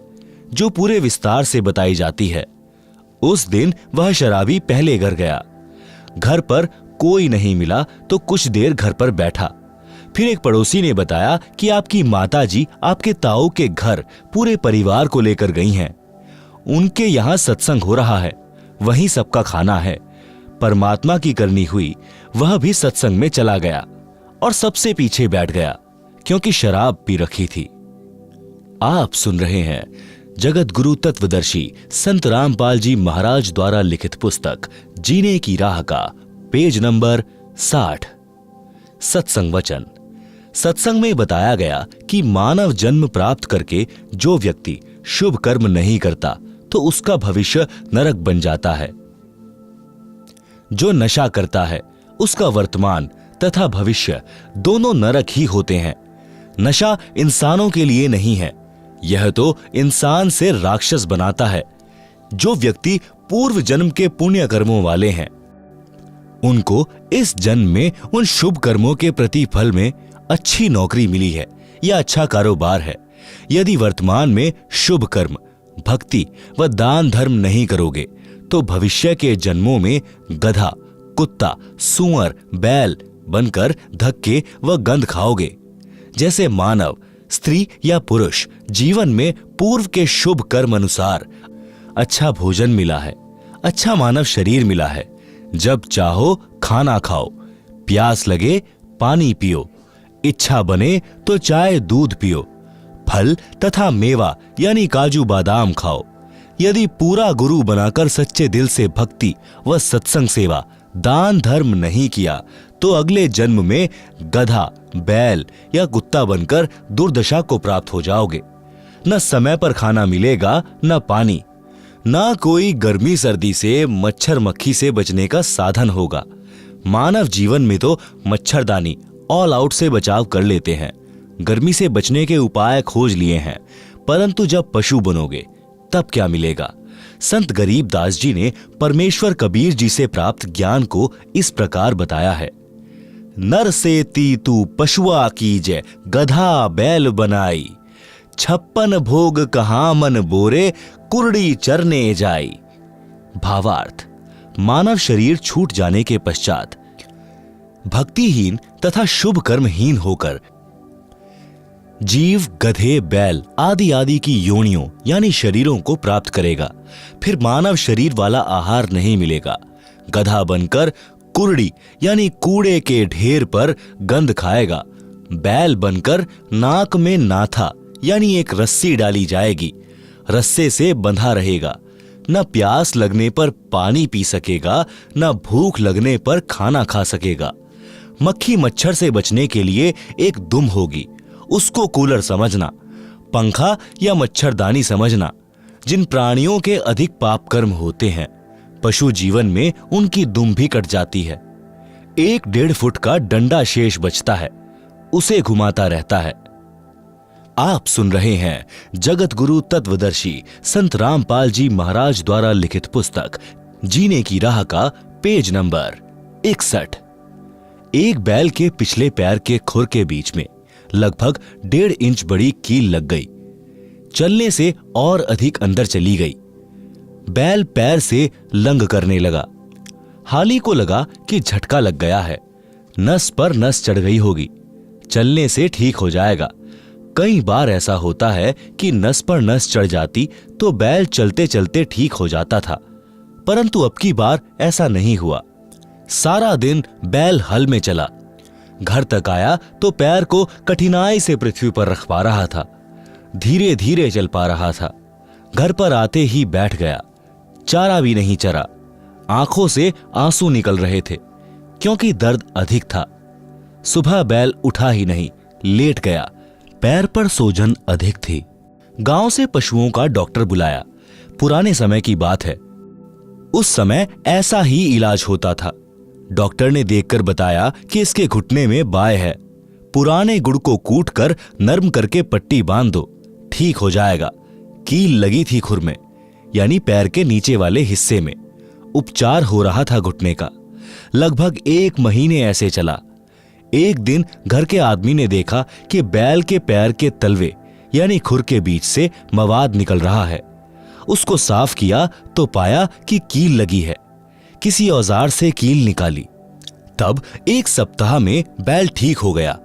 जो पूरे विस्तार से बताई जाती है। उस दिन वह शराबी पहले घर गया। घर पर कोई नहीं मिला तो कुछ देर घर पर बैठा। फिर एक पड़ोसी ने बताया कि आपकी माताजी आपके ताऊ के घर पूरे परिवार को लेकर गई हैं। उनके यहाँ सत्संग हो रहा है, वहीं सबका खाना है। परमात्मा की करनी हुई, वह भी सत्संग में चला गया और सबसे पीछे बैठ गया क्योंकि शराब पी रखी थी। आप सुन रहे हैं जगत गुरु तत्वदर्शी संत रामपाल जी महाराज द्वारा लिखित पुस्तक जीने की राह का पेज नंबर 60। सत्संग वचन। सत्संग में बताया गया कि मानव जन्म प्राप्त करके जो व्यक्ति शुभ कर्म नहीं करता तो उसका भविष्य नरक बन जाता है। जो नशा करता है उसका वर्तमान तथा भविष्य दोनों नरक ही होते हैं। नशा इंसानों के लिए नहीं है, यह तो इंसान से राक्षस बनाता है। जो व्यक्ति पूर्व जन्म के पुण्य कर्मों वाले हैं, उनको इस जन्म में उन शुभ कर्मों के प्रतिफल में अच्छी नौकरी मिली है या अच्छा कारोबार है। यदि वर्तमान में शुभ कर्म, भक्ति व दान धर्म नहीं करोगे तो भविष्य के जन्मों में गधा, कुत्ता, सूअर, बैल बनकर धक्के व गंध खाओगे। जैसे मानव, स्त्री या पुरुष जीवन में पूर्व के शुभ कर्म अनुसार अच्छा भोजन मिला है, अच्छा मानव शरीर मिला है। जब चाहो खाना खाओ, प्यास लगे पानी पियो, इच्छा बने तो चाय दूध पियो, फल तथा मेवा यानी काजू बादाम खाओ। यदि पूरा गुरु बनाकर सच्चे दिल से भक्ति व सत्संग सेवा दान धर्म नहीं किया तो अगले जन्म में गधा, बैल या कुत्ता बनकर दुर्दशा को प्राप्त हो जाओगे। न समय पर खाना मिलेगा, न पानी, न कोई गर्मी सर्दी से मच्छर मक्खी से बचने का साधन होगा। मानव जीवन में तो मच्छरदानी ऑल आउट से बचाव कर लेते हैं, गर्मी से बचने के उपाय खोज लिए हैं, परंतु जब पशु बनोगे तब क्या मिलेगा। संत गरीबदास जी ने परमेश्वर कबीर जी से प्राप्त ज्ञान को इस प्रकार बताया है। नर से तू पशुआ कीजे, गधा बैल बनाई, 56 भोग कहाँ मन बोरे, कुरड़ी चरने जाई। भावार्थ, मानव शरीर छूट जाने के पश्चात भक्तिहीन तथा शुभ कर्महीन होकर जीव गधे, बैल आदि आदि की योनियों यानी शरीरों को प्राप्त करेगा। फिर मानव शरीर वाला आहार नहीं मिलेगा। गधा बनकर कुरड़ी यानी कूड़े के ढेर पर गंध खाएगा। बैल बनकर नाक में नाथा यानी एक रस्सी डाली जाएगी, रस्से से बंधा रहेगा। न प्यास लगने पर पानी पी सकेगा, न भूख लगने पर खाना खा सकेगा। मक्खी मच्छर से बचने के लिए एक दुम होगी, उसको कूलर समझना, पंखा या मच्छरदानी समझना। जिन प्राणियों के अधिक पाप कर्म होते हैं, पशु जीवन में उनकी दुम भी कट जाती है। 1-1.5 फुट का डंडा शेष बचता है, उसे घुमाता रहता है। आप सुन रहे हैं जगत गुरु तत्वदर्शी संत रामपाल जी महाराज द्वारा लिखित पुस्तक जीने की राह का पेज नंबर 61। एक बैल के पिछले पैर के खुर के बीच में लगभग 1.5 इंच बड़ी कील लग गई। चलने से और अधिक अंदर चली गई। बैल पैर से लंग करने लगा। हाली को लगा कि झटका लग गया है, नस पर नस चढ़ गई होगी, चलने से ठीक हो जाएगा। कई बार ऐसा होता है कि नस पर नस चढ़ जाती तो बैल चलते चलते ठीक हो जाता था, परंतु अब की बार ऐसा नहीं हुआ। सारा दिन बैल हल में चला। घर तक आया तो पैर को कठिनाई से पृथ्वी पर रख पा रहा था, धीरे धीरे चल पा रहा था। घर पर आते ही बैठ गया। चारा भी नहीं चरा। आंखों से आंसू निकल रहे थे क्योंकि दर्द अधिक था। सुबह बैल उठा ही नहीं, लेट गया। पैर पर सूजन अधिक थी। गांव से पशुओं का डॉक्टर बुलाया। पुराने समय की बात है, उस समय ऐसा ही इलाज होता था। डॉक्टर ने देखकर बताया कि इसके घुटने में बाय है, पुराने गुड़ को कूटकर नरम करके पट्टी बांध दो, ठीक हो जाएगा। कील लगी थी खुर में यानी पैर के नीचे वाले हिस्से में। उपचार हो रहा था घुटने का। लगभग 1 महीने ऐसे चला। एक दिन घर के आदमी ने देखा कि बैल के पैर के तलवे यानी खुर के बीच से मवाद निकल रहा है। उसको साफ किया तो पाया कि कील लगी है। किसी औजार से कील निकाली। तब 1 सप्ताह में बैल ठीक हो गया।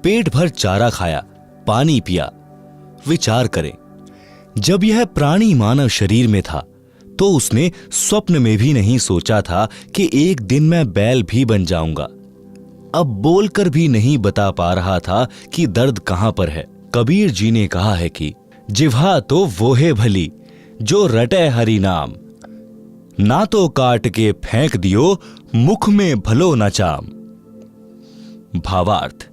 पेट भर चारा खाया, पानी पिया। विचार करें, जब यह प्राणी मानव शरीर में था तो उसने स्वप्न में भी नहीं सोचा था कि एक दिन मैं बैल भी बन जाऊंगा। अब बोलकर भी नहीं बता पा रहा था कि दर्द कहां पर है। कबीर जी ने कहा है कि जिह्वा तो वो है भली जो रटे हरि नाम, ना तो काट के फेंक दियो मुख में भलो न चाम। भावार्थ,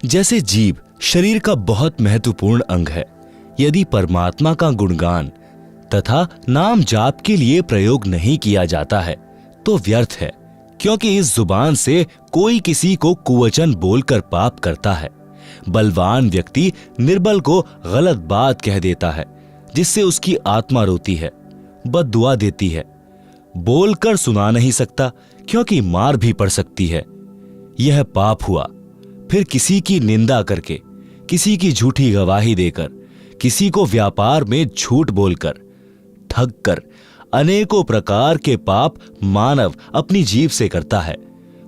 जैसे जीभ शरीर का बहुत महत्वपूर्ण अंग है, यदि परमात्मा का गुणगान तथा नाम जाप के लिए प्रयोग नहीं किया जाता है तो व्यर्थ है, क्योंकि इस जुबान से कोई किसी को कुवचन बोलकर पाप करता है। बलवान व्यक्ति निर्बल को गलत बात कह देता है, जिससे उसकी आत्मा रोती है, बद्दुआ देती है। बोलकर सुना नहीं सकता क्योंकि मार भी पड़ सकती है। यह पाप हुआ। फिर किसी की निंदा करके, किसी की झूठी गवाही देकर, किसी को व्यापार में झूठ बोलकर, ठग कर अनेकों प्रकार के पाप मानव अपनी जीभ से करता है।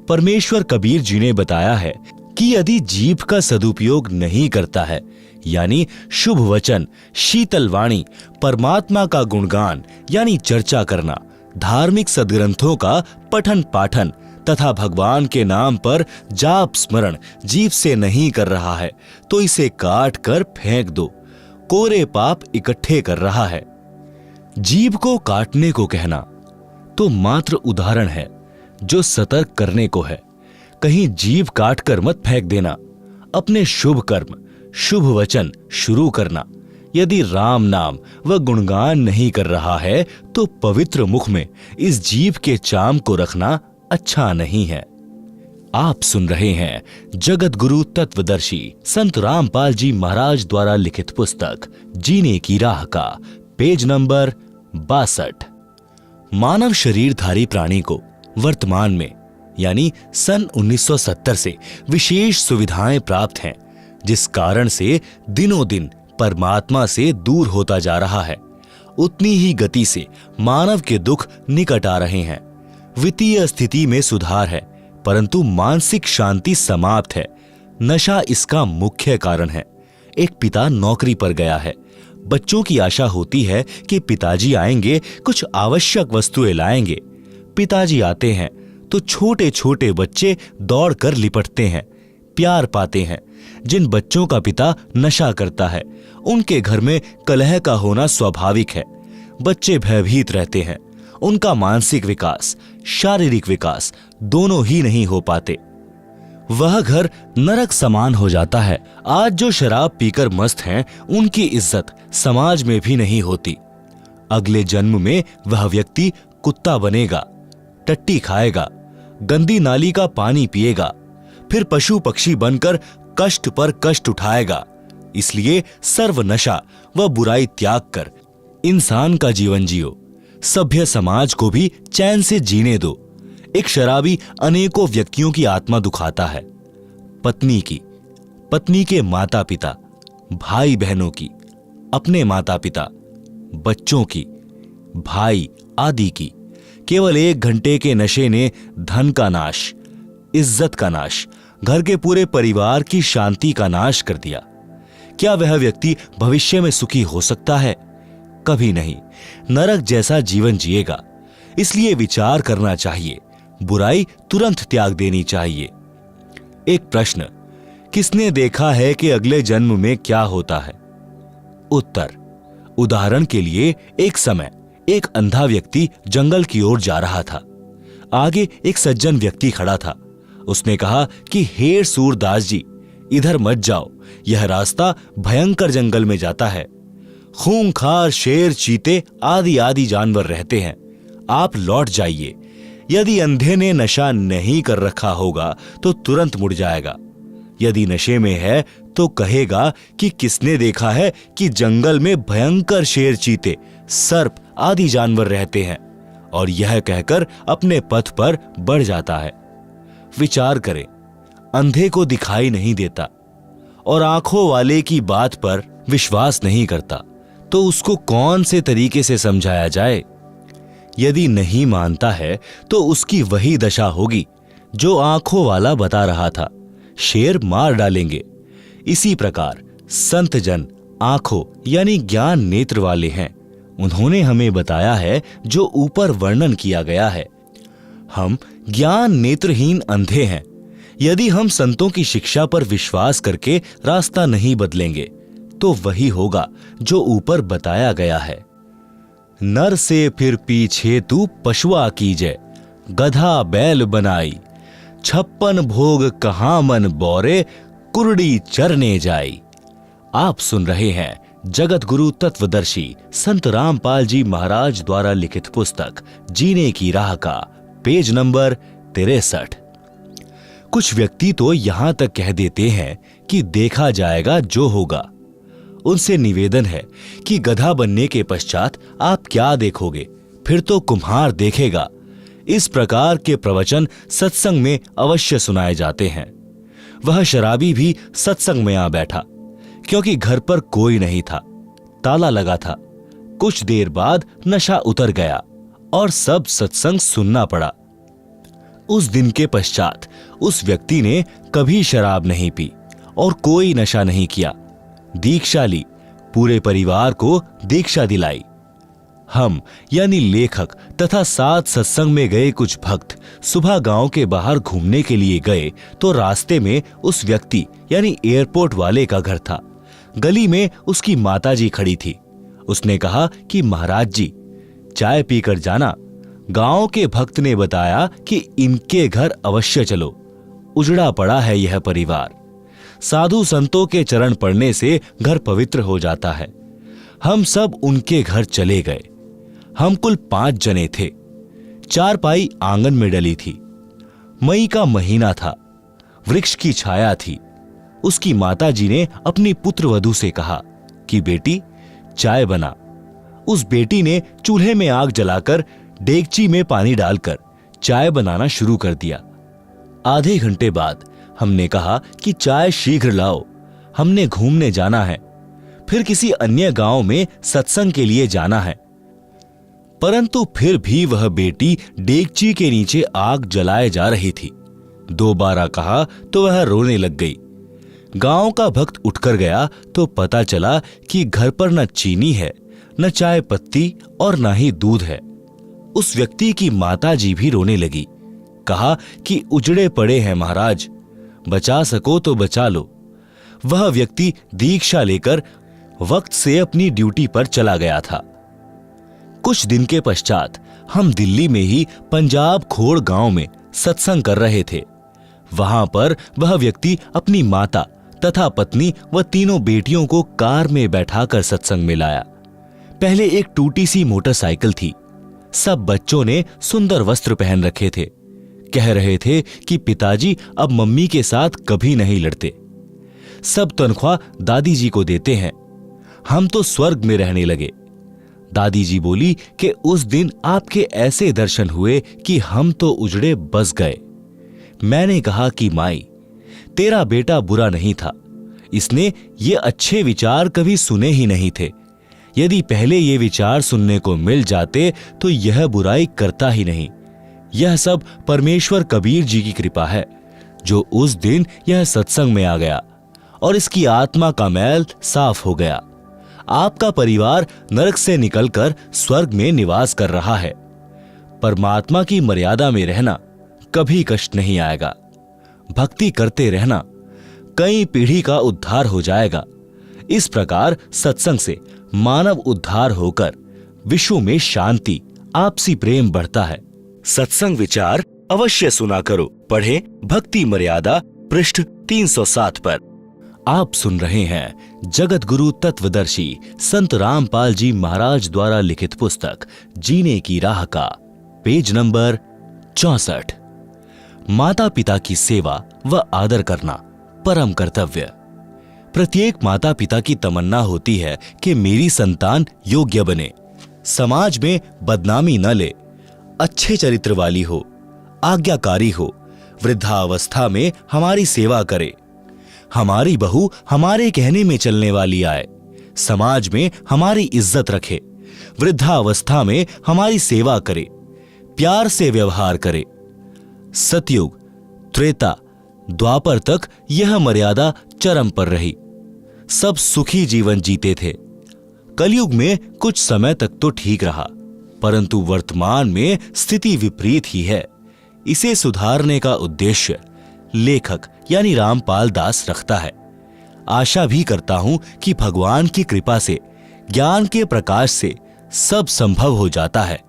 परमेश्वर कबीर जी ने बताया है कि यदि जीभ का सदुपयोग नहीं करता है, यानी शुभ वचन, शीतल वाणी, परमात्मा का गुणगान यानी चर्चा करना, धार्मिक सदग्रंथों का पठन पाठन तथा भगवान के नाम पर जाप स्मरण जीभ से नहीं कर रहा है तो इसे काट कर फेंक दो, कोरे पाप इकट्ठे कर रहा है। जीभ को काटने को कहना तो मात्र उदाहरण है जो सतर्क करने को है। कहीं जीभ काट कर मत फेंक देना। अपने शुभ कर्म, शुभ वचन शुरू करना। यदि राम नाम व गुणगान नहीं कर रहा है तो पवित्र मुख में इस जीभ के चाम को रखना अच्छा नहीं है। आप सुन रहे हैं जगत गुरु तत्वदर्शी संत रामपाल जी महाराज द्वारा लिखित पुस्तक जीने की राह का पेज नंबर 62। मानव शरीरधारी प्राणी को वर्तमान में यानी सन 1970 से विशेष सुविधाएं प्राप्त हैं, जिस कारण से दिनों दिन परमात्मा से दूर होता जा रहा है। उतनी ही गति से मानव के दुख निकट आ रहे हैं। वित्तीय स्थिति में सुधार है, परंतु मानसिक शांति समाप्त है। नशा इसका मुख्य कारण है। एक पिता नौकरी पर गया है। बच्चों की आशा होती है कि पिताजी आएंगे, कुछ आवश्यक वस्तुएं लाएंगे। पिताजी आते हैं तो छोटे छोटे बच्चे दौड़कर लिपटते हैं, प्यार पाते हैं। जिन बच्चों का पिता नशा करता है उनके घर में कलह का होना स्वाभाविक है। बच्चे भयभीत रहते हैं। उनका मानसिक विकास, शारीरिक विकास दोनों ही नहीं हो पाते। वह घर नरक समान हो जाता है। आज जो शराब पीकर मस्त हैं, उनकी इज्जत समाज में भी नहीं होती। अगले जन्म में वह व्यक्ति कुत्ता बनेगा, टट्टी खाएगा, गंदी नाली का पानी पिएगा, फिर पशु पक्षी बनकर कष्ट पर कष्ट उठाएगा। इसलिए सर्व नशा व बुराई त्याग कर इंसान का जीवन जियो। सभ्य समाज को भी चैन से जीने दो। एक शराबी अनेकों व्यक्तियों की आत्मा दुखाता है। पत्नी की, पत्नी के माता पिता, भाई बहनों की, अपने माता पिता, बच्चों की, भाई आदि की। केवल 1 घंटे के नशे ने धन का नाश, इज्जत का नाश, घर के पूरे परिवार की शांति का नाश कर दिया। क्या वह व्यक्ति भविष्य में सुखी हो सकता है? कभी नहीं। नरक जैसा जीवन जिएगा। इसलिए विचार करना चाहिए, बुराई तुरंत त्याग देनी चाहिए। एक प्रश्न, किसने देखा है कि अगले जन्म में क्या होता है? उत्तर, उदाहरण के लिए एक समय एक अंधा व्यक्ति जंगल की ओर जा रहा था। आगे एक सज्जन व्यक्ति खड़ा था। उसने कहा कि हे सूरदास जी, इधर मत जाओ, यह रास्ता भयंकर जंगल में जाता है। खूंखार शेर, चीते आदि आदि जानवर रहते हैं। आप लौट जाइए। यदि अंधे ने नशा नहीं कर रखा होगा तो तुरंत मुड़ जाएगा। यदि नशे में है तो कहेगा कि किसने देखा है कि जंगल में भयंकर शेर, चीते, सर्प आदि जानवर रहते हैं, और यह कहकर अपने पथ पर बढ़ जाता है। विचार करें, अंधे को दिखाई नहीं देता और आंखों वाले की बात पर विश्वास नहीं करता, तो उसको कौन से तरीके से समझाया जाए? यदि नहीं मानता है तो उसकी वही दशा होगी जो आंखों वाला बता रहा था, शेर मार डालेंगे। इसी प्रकार संत जन आंखों यानी ज्ञान नेत्र वाले हैं। उन्होंने हमें बताया है जो ऊपर वर्णन किया गया है। हम ज्ञान नेत्रहीन अंधे हैं। यदि हम संतों की शिक्षा पर विश्वास करके रास्ता नहीं बदलेंगे तो वही होगा जो ऊपर बताया गया है। नर से फिर पीछे तू पशुआ कीजे, गधा बैल बनाई, 56 भोग कहाँ मन बोरे, कुरड़ी चरने जाई। आप सुन रहे हैं जगत गुरु तत्वदर्शी संत रामपाल जी महाराज द्वारा लिखित पुस्तक जीने की राह का पेज नंबर 63। कुछ व्यक्ति तो यहां तक कह देते हैं कि देखा जाएगा जो होगा। उनसे निवेदन है कि गधा बनने के पश्चात आप क्या देखोगे, फिर तो कुम्हार देखेगा। इस प्रकार के प्रवचन सत्संग में अवश्य सुनाए जाते हैं। वह शराबी भी सत्संग में आ बैठा, क्योंकि घर पर कोई नहीं था, ताला लगा था। कुछ देर बाद नशा उतर गया और सब सत्संग सुनना पड़ा। उस दिन के पश्चात उस व्यक्ति ने कभी शराब नहीं पी और कोई नशा नहीं किया। दीक्षा ली, पूरे परिवार को दीक्षा दिलाई। हम यानी लेखक तथा साथ सत्संग में गए कुछ भक्त सुबह गांव के बाहर घूमने के लिए गए तो रास्ते में उस व्यक्ति यानी एयरपोर्ट वाले का घर था। गली में उसकी माताजी खड़ी थी। उसने कहा कि महाराज जी, चाय पीकर जाना। गांव के भक्त ने बताया कि इनके घर अवश्य चलो, उजड़ा पड़ा है यह परिवार। साधु संतों के चरण पड़ने से घर पवित्र हो जाता है। हम सब उनके घर चले गए। हम कुल 5 जने थे। चारपाई आंगन में डली थी। मई का महीना था। वृक्ष की छाया थी। उसकी माताजी ने अपनी पुत्र वधू से कहा कि बेटी, चाय बना। उस बेटी ने चूल्हे में आग जलाकर डेगची में पानी डालकर चाय बनाना शुरू कर दिया। आधे घंटे बाद हमने कहा कि चाय शीघ्र लाओ, हमने घूमने जाना है, फिर किसी अन्य गांव में सत्संग के लिए जाना है। परंतु फिर भी वह बेटी डेगची के नीचे आग जलाए जा रही थी। दोबारा कहा तो वह रोने लग गई। गांव का भक्त उठकर गया तो पता चला कि घर पर न चीनी है, न चाय पत्ती और न ही दूध है। उस व्यक्ति की माताजी भी रोने लगी। कहा कि उजड़े पड़े हैं महाराज, बचा सको तो बचा लो। वह व्यक्ति दीक्षा लेकर वक्त से अपनी ड्यूटी पर चला गया था। कुछ दिन के पश्चात हम दिल्ली में ही पंजाब खोड़ गांव में सत्संग कर रहे थे। वहां पर वह व्यक्ति अपनी माता तथा पत्नी व तीनों बेटियों को कार में बैठाकर सत्संग में लाया। पहले एक टूटी सी मोटरसाइकिल थी। सब बच्चों ने सुंदर वस्त्र पहन रखे थे। कह रहे थे कि पिताजी अब मम्मी के साथ कभी नहीं लड़ते। सब तनख्वाह दादी जी को देते हैं। हम तो स्वर्ग में रहने लगे। दादी जी बोली कि उस दिन आपके ऐसे दर्शन हुए कि हम तो उजड़े बस गए। मैंने कहा कि माई, तेरा बेटा बुरा नहीं था, इसने ये अच्छे विचार कभी सुने ही नहीं थे। यदि पहले ये विचार सुनने को मिल जाते तो यह बुराई करता ही नहीं। यह सब परमेश्वर कबीर जी की कृपा है जो उस दिन यह सत्संग में आ गया और इसकी आत्मा का मैल साफ हो गया। आपका परिवार नरक से निकलकर स्वर्ग में निवास कर रहा है। परमात्मा की मर्यादा में रहना, कभी कष्ट नहीं आएगा। भक्ति करते रहना, कई पीढ़ी का उद्धार हो जाएगा। इस प्रकार सत्संग से मानव उद्धार होकर विश्व में शांति, आपसी प्रेम बढ़ता है। सत्संग विचार अवश्य सुना करो। पढ़े भक्ति मर्यादा पृष्ठ 307 पर। आप सुन रहे हैं जगत गुरु तत्वदर्शी संत रामपाल जी महाराज द्वारा लिखित पुस्तक जीने की राह का पेज नंबर 64। माता पिता की सेवा व आदर करना परम कर्तव्य। प्रत्येक माता पिता की तमन्ना होती है कि मेरी संतान योग्य बने, समाज में बदनामी न ले, अच्छे चरित्र वाली हो, आज्ञाकारी हो, वृद्धावस्था में हमारी सेवा करे, हमारी बहू हमारे कहने में चलने वाली आए, समाज में हमारी इज्जत रखे, वृद्धावस्था में हमारी सेवा करे, प्यार से व्यवहार करे। सतयुग, त्रेता, द्वापर तक यह मर्यादा चरम पर रही। सब सुखी जीवन जीते थे। कलयुग में कुछ समय तक तो ठीक रहा, परंतु वर्तमान में स्थिति विपरीत ही है। इसे सुधारने का उद्देश्य लेखक यानी रामपाल दास रखता है। आशा भी करता हूं कि भगवान की कृपा से, ज्ञान के प्रकाश से सब संभव हो जाता है,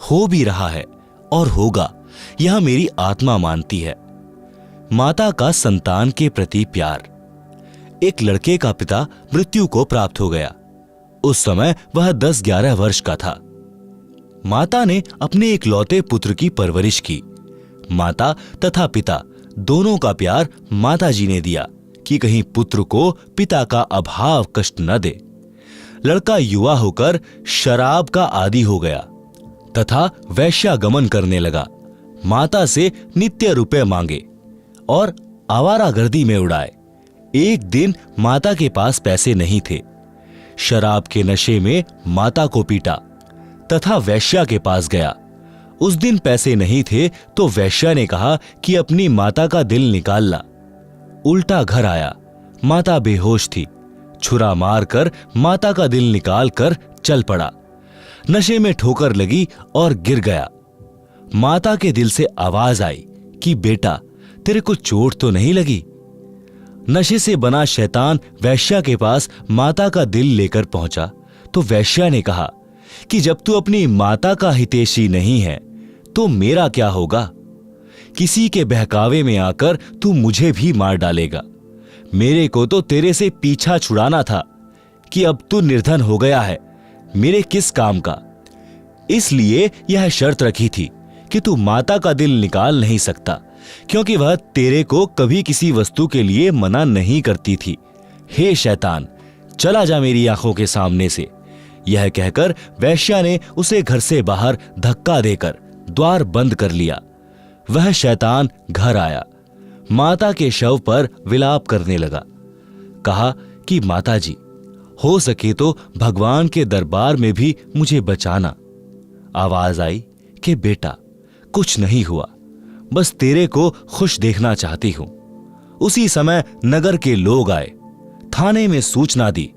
हो भी रहा है और होगा, यह मेरी आत्मा मानती है। माता का संतान के प्रति प्यार। एक लड़के का पिता मृत्यु को प्राप्त हो गया। उस समय वह 10-11 वर्ष का था। माता ने अपने इकलौते पुत्र की परवरिश की। माता तथा पिता दोनों का प्यार माता जी ने दिया कि कहीं पुत्र को पिता का अभाव कष्ट न दे। लड़का युवा होकर शराब का आदी हो गया तथा वैश्यागमन करने लगा। माता से नित्य रुपए मांगे और आवारागर्दी में उड़ाए। एक दिन माता के पास पैसे नहीं थे। शराब के नशे में माता को पीटा तथा वैश्या के पास गया। उस दिन पैसे नहीं थे तो वैश्या ने कहा कि अपनी माता का दिल निकाल ला। उल्टा घर आया, माता बेहोश थी। छुरा मारकर माता का दिल निकाल कर चल पड़ा। नशे में ठोकर लगी और गिर गया। माता के दिल से आवाज आई कि बेटा, तेरे को चोट तो नहीं लगी? नशे से बना शैतान वैश्या के पास माता का दिल लेकर पहुंचा तो वैश्या ने कहा कि जब तू अपनी माता का हितैषी नहीं है तो मेरा क्या होगा? किसी के बहकावे में आकर तू मुझे भी मार डालेगा। मेरे को तो तेरे से पीछा छुड़ाना था कि अब तू निर्धन हो गया है, मेरे किस काम का? इसलिए यह शर्त रखी थी कि तू माता का दिल निकाल नहीं सकता, क्योंकि वह तेरे को कभी किसी वस्तु के लिए मना नहीं करती थी। हे शैतान, चला जा मेरी आंखों के सामने से। यह कहकर वैश्या ने उसे घर से बाहर धक्का देकर द्वार बंद कर लिया। वह शैतान घर आया, माता के शव पर विलाप करने लगा। कहा कि माता जी, हो सके तो भगवान के दरबार में भी मुझे बचाना। आवाज आई कि बेटा, कुछ नहीं हुआ, बस तेरे को खुश देखना चाहती हूं। उसी समय नगर के लोग आए, थाने में सूचना दी।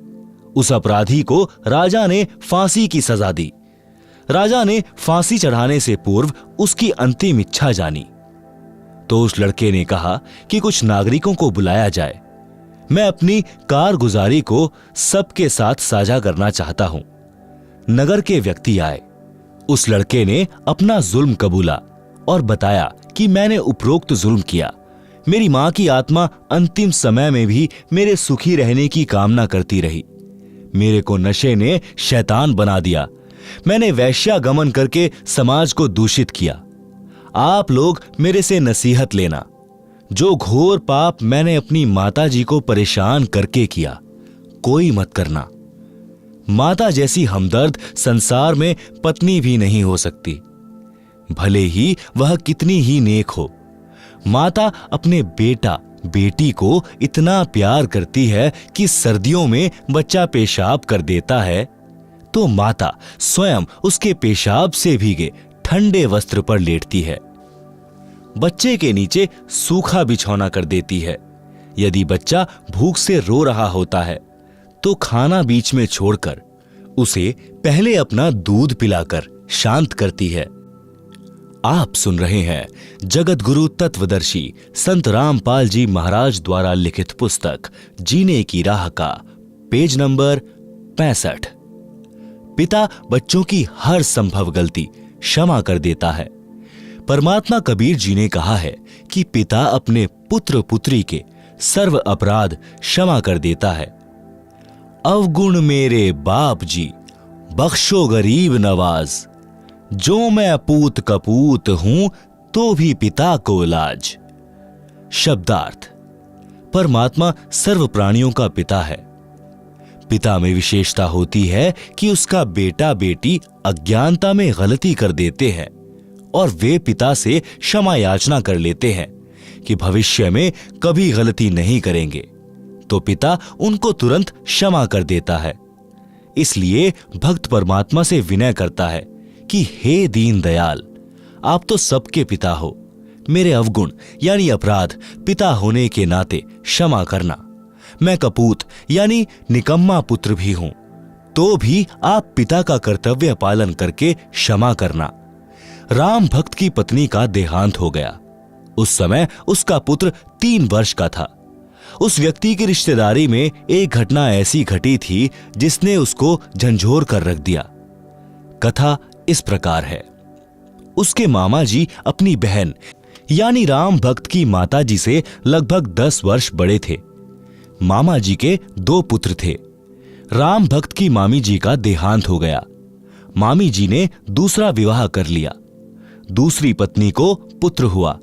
उस अपराधी को राजा ने फांसी की सजा दी। राजा ने फांसी चढ़ाने से पूर्व उसकी अंतिम इच्छा जानी। तो उस लड़के ने कहा कि कुछ नागरिकों को बुलाया जाए, मैं अपनी कारगुजारी को सबके साथ साझा करना चाहता हूं। नगर के व्यक्ति आए। उस लड़के ने अपना जुल्म कबूला और बताया कि मैंने उपरोक्त जुल्म किया। मेरी मां की आत्मा अंतिम समय में भी मेरे सुखी रहने की कामना करती रही। मेरे को नशे ने शैतान बना दिया। मैंने वैश्यागमन करके समाज को दूषित किया। आप लोग मेरे से नसीहत लेना। जो घोर पाप मैंने अपनी माता जी को परेशान करके किया, कोई मत करना। माता जैसी हमदर्द संसार में पत्नी भी नहीं हो सकती, भले ही वह कितनी ही नेक हो। माता अपने बेटा बेटी को इतना प्यार करती है कि सर्दियों में बच्चा पेशाब कर देता है तो माता स्वयं उसके पेशाब से भीगे ठंडे वस्त्र पर लेटती है। बच्चे के नीचे सूखा बिछौना कर देती है। यदि बच्चा भूख से रो रहा होता है तो खाना बीच में छोड़कर उसे पहले अपना दूध पिलाकर शांत करती है। आप सुन रहे हैं जगत गुरु तत्वदर्शी संत रामपाल जी महाराज द्वारा लिखित पुस्तक जीने की राह का पेज नंबर 65। पिता बच्चों की हर संभव गलती क्षमा कर देता है। परमात्मा कबीर जी ने कहा है कि पिता अपने पुत्र पुत्री के सर्व अपराध क्षमा कर देता है। अवगुण मेरे बाप जी, बख्शो गरीब नवाज, जो मैं पूत कपूत हूं तो भी पिता को लाज। शब्दार्थ, परमात्मा सर्व प्राणियों का पिता है। पिता में विशेषता होती है कि उसका बेटा बेटी अज्ञानता में गलती कर देते हैं और वे पिता से क्षमा याचना कर लेते हैं कि भविष्य में कभी गलती नहीं करेंगे, तो पिता उनको तुरंत क्षमा कर देता है। इसलिए भक्त परमात्मा से विनय करता है कि हे दीन दयाल, आप तो सबके पिता हो, मेरे अवगुण यानी अपराध पिता होने के नाते क्षमा करना। मैं कपूत यानी निकम्मा पुत्र भी हूं, तो भी आप पिता का कर्तव्य पालन करके क्षमा करना। राम भक्त की पत्नी का देहांत हो गया। उस समय उसका पुत्र 3 वर्ष का था। उस व्यक्ति की रिश्तेदारी में एक घटना ऐसी घटी थी जिसने उसको झंझोर कर रख दिया। कथा इस प्रकार है। उसके मामा जी अपनी बहन यानी राम भक्त की माता जी से लगभग 10 वर्ष बड़े थे। मामा जी के 2 पुत्र थे। राम भक्त की मामी जी का देहांत हो गया। मामी जी ने दूसरा विवाह कर लिया। दूसरी पत्नी को पुत्र हुआ।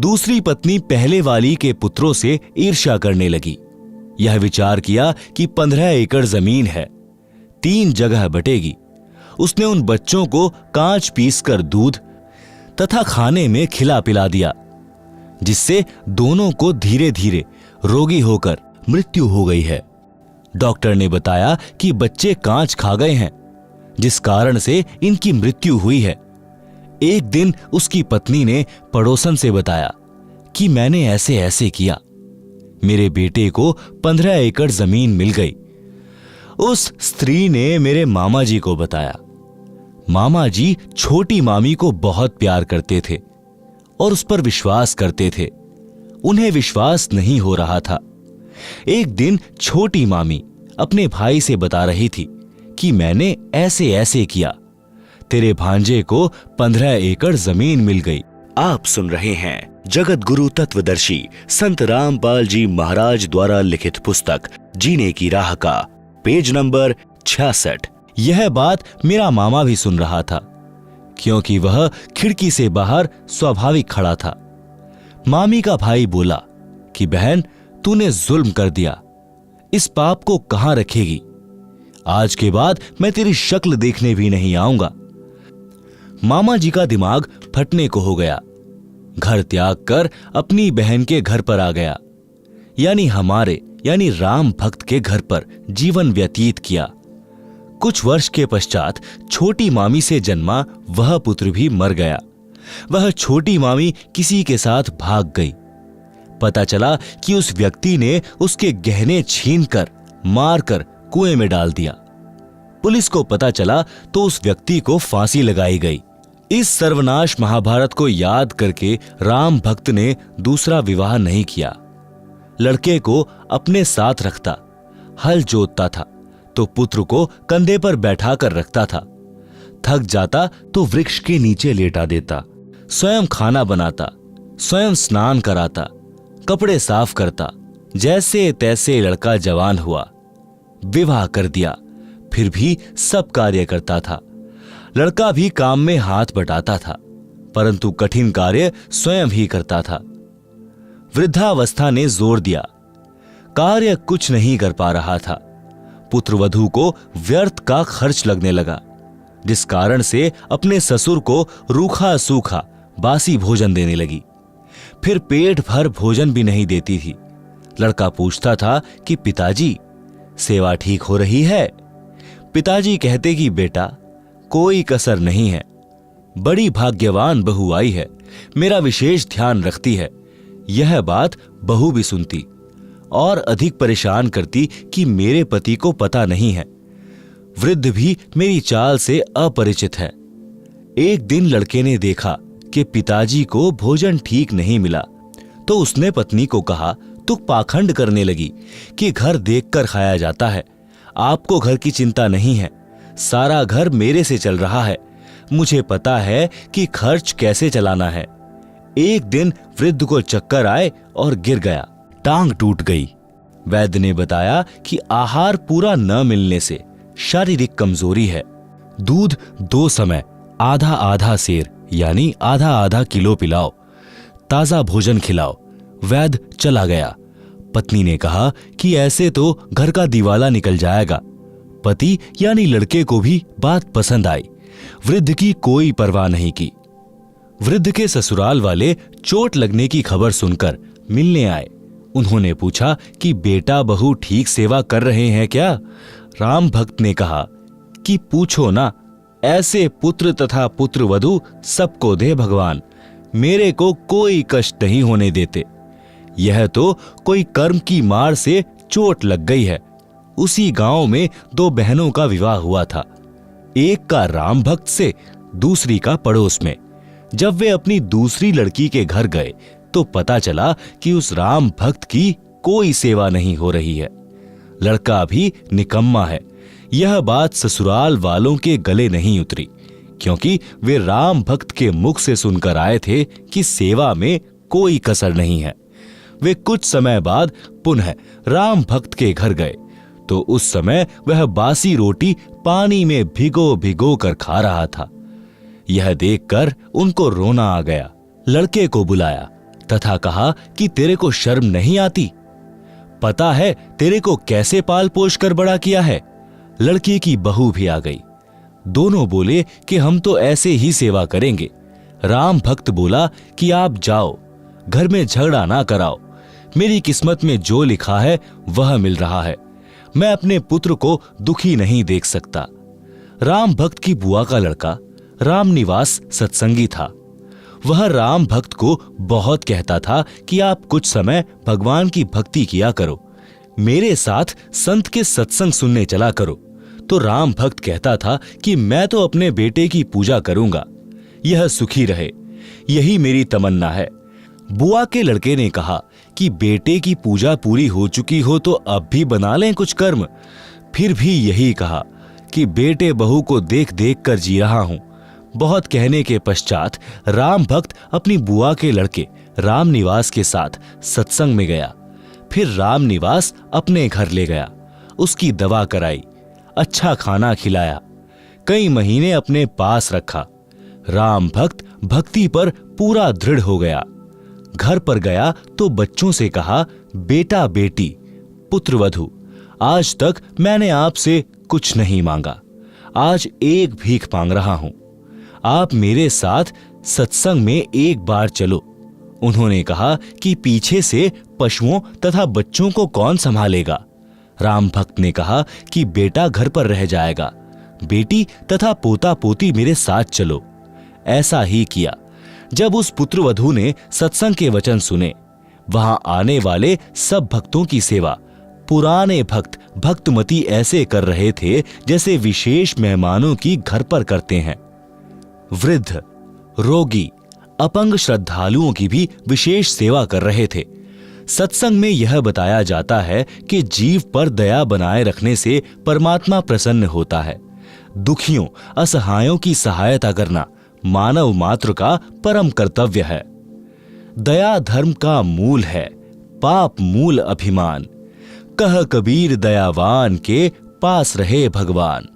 दूसरी पत्नी पहले वाली के पुत्रों से ईर्ष्या करने लगी। यह विचार किया कि 15 एकड़ जमीन है, 3 जगह बटेगी। उसने उन बच्चों को कांच पीसकर दूध तथा खाने में खिला पिला दिया, जिससे दोनों को धीरे धीरे रोगी होकर मृत्यु हो गई है। डॉक्टर ने बताया कि बच्चे कांच खा गए हैं, जिस कारण से इनकी मृत्यु हुई है। एक दिन उसकी पत्नी ने पड़ोसन से बताया कि मैंने ऐसे ऐसे किया, मेरे बेटे को 15 एकड़ जमीन मिल गई। उस स्त्री ने मेरे मामा जी को बताया। मामा जी छोटी मामी को बहुत प्यार करते थे और उस पर विश्वास करते थे। उन्हें विश्वास नहीं हो रहा था। एक दिन छोटी मामी अपने भाई से बता रही थी कि मैंने ऐसे ऐसे किया, तेरे भांजे को 15 एकड़ जमीन मिल गई। आप सुन रहे हैं जगत गुरु तत्वदर्शी संत रामपाल जी महाराज द्वारा लिखित पुस्तक जीने की राह का पेज नंबर 66। यह बात मेरा मामा भी सुन रहा था, क्योंकि वह खिड़की से बाहर स्वाभाविक खड़ा था। मामी का भाई बोला कि बहन, तूने जुल्म कर दिया, इस पाप को कहां रखेगी? आज के बाद मैं तेरी शक्ल देखने भी नहीं आऊंगा। मामा जी का दिमाग फटने को हो गया। घर त्याग कर अपनी बहन के घर पर आ गया, यानी हमारे यानी राम भक्त के घर पर जीवन व्यतीत किया। कुछ वर्ष के पश्चात छोटी मामी से जन्मा वह पुत्र भी मर गया। वह छोटी मामी किसी के साथ भाग गई। पता चला कि उस व्यक्ति ने उसके गहने छीनकर मारकर कुएं में डाल दिया। पुलिस को पता चला तो उस व्यक्ति को फांसी लगाई गई। इस सर्वनाश महाभारत को याद करके राम भक्त ने दूसरा विवाह नहीं किया। लड़के को अपने साथ रखता, हल जोतता था तो पुत्र को कंधे पर बैठा कर रखता था। थक जाता तो वृक्ष के नीचे लेटा देता, स्वयं खाना बनाता, स्वयं स्नान कराता, कपड़े साफ करता। जैसे तैसे लड़का जवान हुआ, विवाह कर दिया, फिर भी सब कार्य करता था। लड़का भी काम में हाथ बटाता था, परंतु कठिन कार्य स्वयं ही करता था। वृद्धावस्था ने जोर दिया, कार्य कुछ नहीं कर पा रहा था। पुत्रवधू को व्यर्थ का खर्च लगने लगा, जिस कारण से अपने ससुर को रूखा सूखा बासी भोजन देने लगी। फिर पेट भर भोजन भी नहीं देती थी। लड़का पूछता था कि पिताजी, सेवा ठीक हो रही है? पिताजी कहते कि बेटा, कोई कसर नहीं है, बड़ी भाग्यवान बहू आई है, मेरा विशेष ध्यान रखती है। यह बात बहू भी सुनती और अधिक परेशान करती कि मेरे पति को पता नहीं है। वृद्ध भी मेरी चाल से अपरिचित है। एक दिन लड़के ने देखा कि पिताजी को भोजन ठीक नहीं मिला, तो उसने पत्नी को कहा, तू पाखंड करने लगी कि घर देखकर खाया जाता है। आपको घर की चिंता नहीं है, सारा घर मेरे से चल रहा है। मुझे पता है कि खर्च कैसे चलाना है। एक दिन वृद्ध को चक्कर आए और गिर गया, टांग टूट गई। वैद्य ने बताया कि आहार पूरा न मिलने से शारीरिक कमजोरी है। दूध 2 समय आधा आधा सेर यानी आधा आधा किलो पिलाओ, ताजा भोजन खिलाओ। वैद्य चला गया। पत्नी ने कहा कि ऐसे तो घर का दिवाला निकल जाएगा। पति यानी लड़के को भी बात पसंद आई। वृद्ध की कोई परवाह नहीं की। वृद्ध के ससुराल वाले चोट लगने की खबर सुनकर मिलने आए। उन्होंने पूछा कि बेटा बहू ठीक सेवा कर रहे हैं क्या? राम भक्त ने कहा कि पूछो ना, ऐसे पुत्र तथा पुत्रवधू सबको दे भगवान, मेरे को कोई कष्ट नहीं होने देते। यह तो कोई कर्म की मार से चोट लग गई है। उसी गांव में 2 बहनों का विवाह हुआ था, एक का राम भक्त से, दूसरी का पड़ोस में। जब वे अपनी दूसरी लड़की के घर गए तो पता चला कि उस राम भक्त की कोई सेवा नहीं हो रही है। लड़का भी निकम्मा है। यह बात ससुराल वालों के गले नहीं उतरी, क्योंकि वे राम भक्त के मुख से सुनकर आए थे कि सेवा में कोई कसर नहीं है। वे कुछ समय बाद पुनः राम भक्त के घर गए तो उस समय वह बासी रोटी पानी में भिगो भिगो कर खा रहा था। यह देखकर उनको रोना आ गया। लड़के को बुलाया तथा कहा कि तेरे को शर्म नहीं आती? पता है तेरे को कैसे पाल पोष कर बड़ा किया है? लड़के की बहू भी आ गई। दोनों बोले कि हम तो ऐसे ही सेवा करेंगे। राम भक्त बोला कि आप जाओ, घर में झगड़ा ना कराओ। मेरी किस्मत में जो लिखा है वह मिल रहा है। मैं अपने पुत्र को दुखी नहीं देख सकता। राम भक्त की बुआ का लड़का रामनिवास सत्संगी था। वह राम भक्त को बहुत कहता था कि आप कुछ समय भगवान की भक्ति किया करो, मेरे साथ संत के सत्संग सुनने चला करो, तो राम भक्त कहता था कि मैं तो अपने बेटे की पूजा करूंगा, यह सुखी रहे, यही मेरी तमन्ना है। बुआ के लड़के ने कहा कि बेटे की पूजा पूरी हो चुकी हो तो अब भी बना लें कुछ कर्म। फिर भी यही कहा कि बेटे बहू को देख देख कर जी रहा हूं। बहुत कहने के पश्चात राम भक्त अपनी बुआ के लड़के राम निवास के साथ सत्संग में गया। फिर राम निवास अपने घर ले गया, उसकी दवा कराई, अच्छा खाना खिलाया, कई महीने अपने पास रखा। राम भक्त भक्ति पर पूरा दृढ़ हो गया। घर पर गया तो बच्चों से कहा, बेटा बेटी पुत्र वधू, आज तक मैंने आपसे कुछ नहीं मांगा, आज एक भीख मांग रहा हूं, आप मेरे साथ सत्संग में एक बार चलो। उन्होंने कहा कि पीछे से पशुओं तथा बच्चों को कौन संभालेगा? राम भक्त ने कहा कि बेटा घर पर रह जाएगा, बेटी तथा पोता पोती मेरे साथ चलो। ऐसा ही किया। जब उस पुत्रवधू ने सत्संग के वचन सुने, वहां आने वाले सब भक्तों की सेवा पुराने भक्त भक्तमती ऐसे कर रहे थे जैसे विशेष मेहमानों की घर पर करते हैं। वृद्ध, रोगी, अपंग श्रद्धालुओं की भी विशेष सेवा कर रहे थे। सत्संग में यह बताया जाता है कि जीव पर दया बनाए रखने से परमात्मा प्रसन्न होता है। दुखियों, असहायों की सहायता करना मानव मात्र का परम कर्तव्य है। दया धर्म का मूल है, पाप मूल अभिमान। कह कबीर दयावान के पास रहे भगवान।